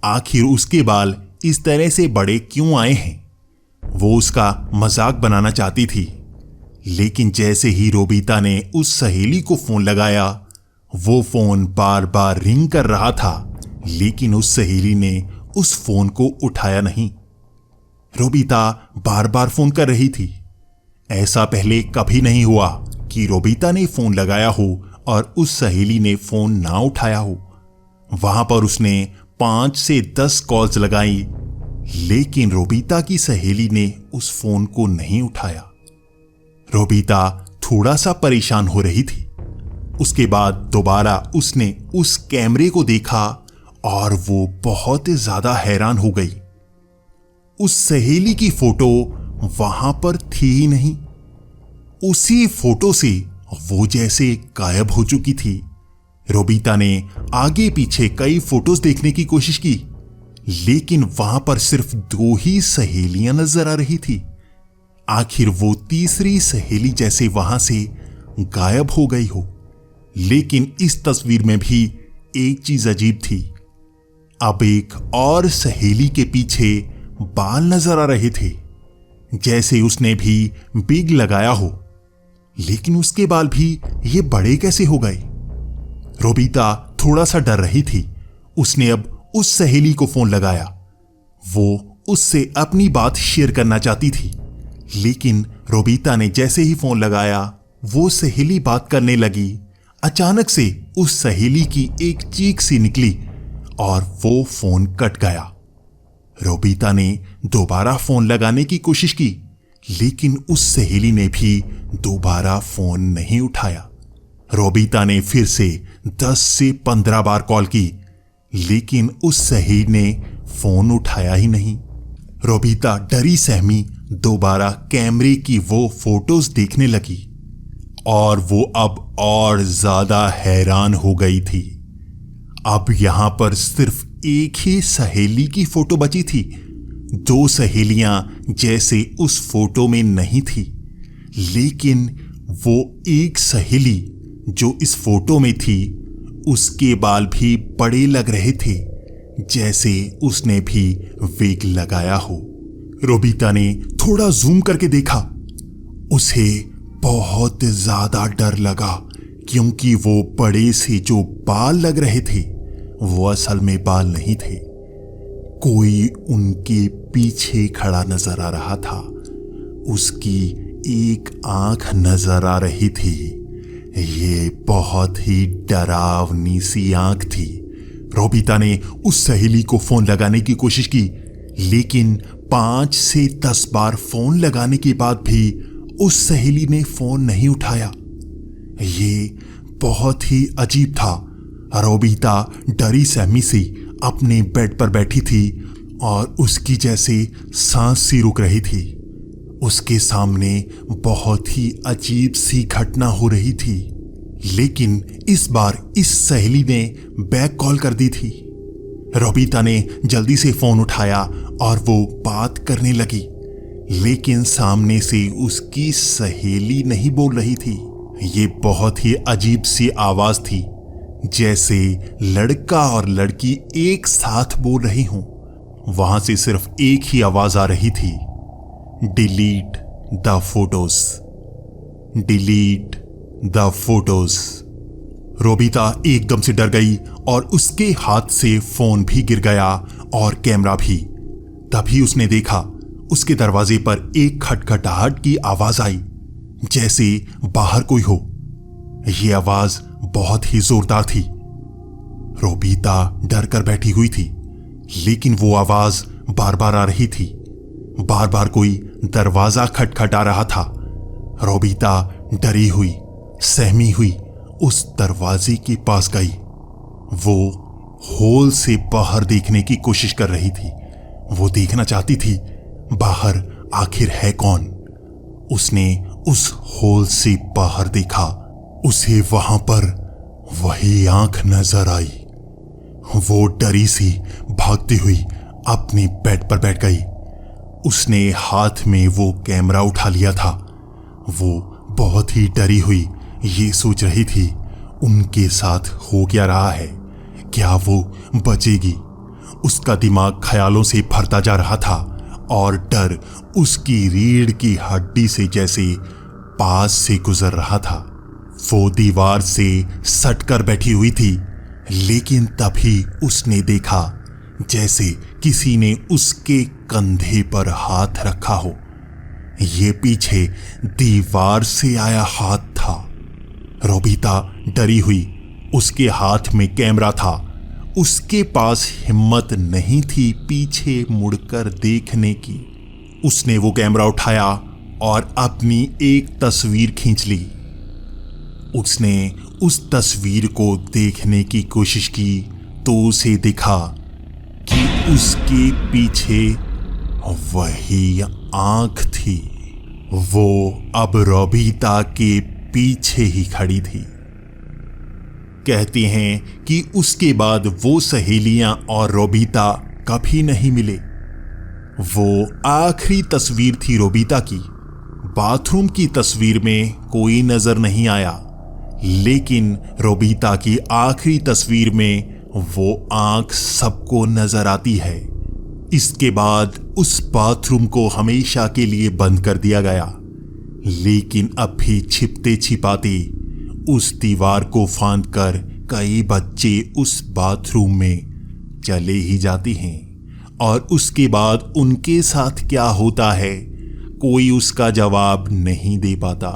आखिर उसके बाल इस तरह से बड़े क्यों आए हैं। वो उसका मजाक बनाना चाहती थी, लेकिन जैसे ही रोबिता ने उस सहेली को फोन लगाया, वो फोन बार बार रिंग कर रहा था, लेकिन उस सहेली ने उस फोन को उठाया नहीं। रोबिता बार बार फोन कर रही थी। ऐसा पहले कभी नहीं हुआ कि रोबिता ने फोन लगाया हो और उस सहेली ने फोन ना उठाया हो। वहां पर उसने 5 से 10 कॉल्स लगाई, लेकिन रोबिता की सहेली ने उस फोन को नहीं उठाया। रोबिता थोड़ा सा परेशान हो रही थी। उसके बाद दोबारा उसने उस कैमरे को देखा और वो बहुत ज्यादा हैरान हो गई। उस सहेली की फोटो वहां पर थी ही नहीं। उसी फोटो से वो जैसे गायब हो चुकी थी। रोबिता ने आगे पीछे कई फोटोज देखने की कोशिश की, लेकिन वहां पर सिर्फ 2 ही सहेलियां नजर आ रही थी। आखिर वो तीसरी सहेली जैसे वहां से गायब हो गई हो। लेकिन इस तस्वीर में भी एक चीज अजीब थी। अब एक और सहेली के पीछे बाल नजर आ रहे थे, जैसे उसने भी बिग लगाया हो, लेकिन उसके बाल भी ये बड़े कैसे हो गए। रोबिता थोड़ा सा डर रही थी। उसने अब उस सहेली को फोन लगाया। वो उससे अपनी बात शेयर करना चाहती थी, लेकिन रोबिता ने जैसे ही फोन लगाया, वो सहेली बात करने लगी। अचानक से उस सहेली की एक चीख सी निकली और वो फोन कट गया। रोबिता ने दोबारा फोन लगाने की कोशिश की, लेकिन उस सहेली ने भी दोबारा फोन नहीं उठाया। रोबिता ने फिर से 10 से 15 बार कॉल की, लेकिन उस सहेली ने फोन उठाया ही नहीं। रोबिता डरी सहमी दोबारा कैमरे की वो फोटोज देखने लगी और वो अब और ज्यादा हैरान हो गई थी। अब यहां पर सिर्फ एक ही सहेली की फोटो बची थी। 2 सहेलियां जैसे उस फोटो में नहीं थी, लेकिन वो एक सहेली जो इस फोटो में थी, उसके बाल भी बड़े लग रहे थे, जैसे उसने भी विग लगाया हो। रोबिता ने थोड़ा जूम करके देखा। उसे बहुत ज्यादा डर लगा, क्योंकि वो बड़े से जो बाल लग रहे थे वो असल में बाल नहीं थे। कोई उनके पीछे खड़ा नजर आ रहा था। उसकी एक आंख नजर आ रही थी। ये बहुत ही डरावनी सी आंख थी। रोबिता ने उस सहेली को फोन लगाने की कोशिश की, लेकिन 5 से 10 बार फोन लगाने के बाद भी उस सहेली ने फोन नहीं उठाया। ये बहुत ही अजीब था। रोबिता डरी सहमी सी अपने बेड पर बैठी थी और उसकी जैसे सांस सी रुक रही थी। उसके सामने बहुत ही अजीब सी घटना हो रही थी, लेकिन इस बार इस सहेली ने बैक कॉल कर दी थी। रोबिता ने जल्दी से फोन उठाया और वो बात करने लगी, लेकिन सामने से उसकी सहेली नहीं बोल रही थी। ये बहुत ही अजीब सी आवाज थी, जैसे लड़का और लड़की एक साथ बोल रहे हों। वहां से सिर्फ एक ही आवाज आ रही थी, delete the photos, delete the photos. Robita एकदम से डर गई और उसके हाथ से फोन भी गिर गया और कैमरा भी। तभी उसने देखा उसके दरवाजे पर एक खटखटाहट की आवाज आई, जैसे बाहर कोई हो। यह आवाज बहुत ही जोरदार थी। रोबिता डर कर बैठी हुई थी, लेकिन वो आवाज बार बार आ रही थी। बार बार कोई दरवाजा खटखटा रहा था। रोबिता डरी हुई, सहमी हुई उस दरवाजे के पास गई। वो होल से बाहर देखने की कोशिश कर रही थी। वो देखना चाहती थी बाहर आखिर है कौन। उसने उस होल से बाहर देखा। उसे वहां पर वही आंख नजर आई। वो डरी सी भागती हुई अपने बेड पर बैठ गई। उसने हाथ में वो कैमरा उठा लिया था। वो बहुत ही डरी हुई ये सोच रही थी उनके साथ हो क्या रहा है, क्या वो बचेगी। उसका दिमाग ख्यालों से भरता जा रहा था और डर उसकी रीढ़ की हड्डी से जैसे पास से गुजर रहा था। वो दीवार से सटकर बैठी हुई थी, लेकिन तभी उसने देखा जैसे किसी ने उसके कंधे पर हाथ रखा हो। ये पीछे दीवार से आया हाथ था। रोबिता डरी हुई, उसके हाथ में कैमरा था। उसके पास हिम्मत नहीं थी पीछे मुड़कर देखने की। उसने वो कैमरा उठाया और अपनी एक तस्वीर खींच ली। उसने उस तस्वीर को देखने की कोशिश की तो उसे दिखा कि उसके पीछे वही आंख थी। वो अब रोबिता के पीछे ही खड़ी थी। कहते हैं कि उसके बाद वो सहेलियां और रोबिता कभी नहीं मिले। वो आखिरी तस्वीर थी रोबिता की। बाथरूम की तस्वीर में कोई नजर नहीं आया, लेकिन रोबिता की आखिरी तस्वीर में वो आंख सबको नजर आती है। इसके बाद उस बाथरूम को हमेशा के लिए बंद कर दिया गया, लेकिन अब भी छिपते छिपाते उस दीवार को फांद कर कई बच्चे उस बाथरूम में चले ही जाते हैं और उसके बाद उनके साथ क्या होता है कोई उसका जवाब नहीं दे पाता।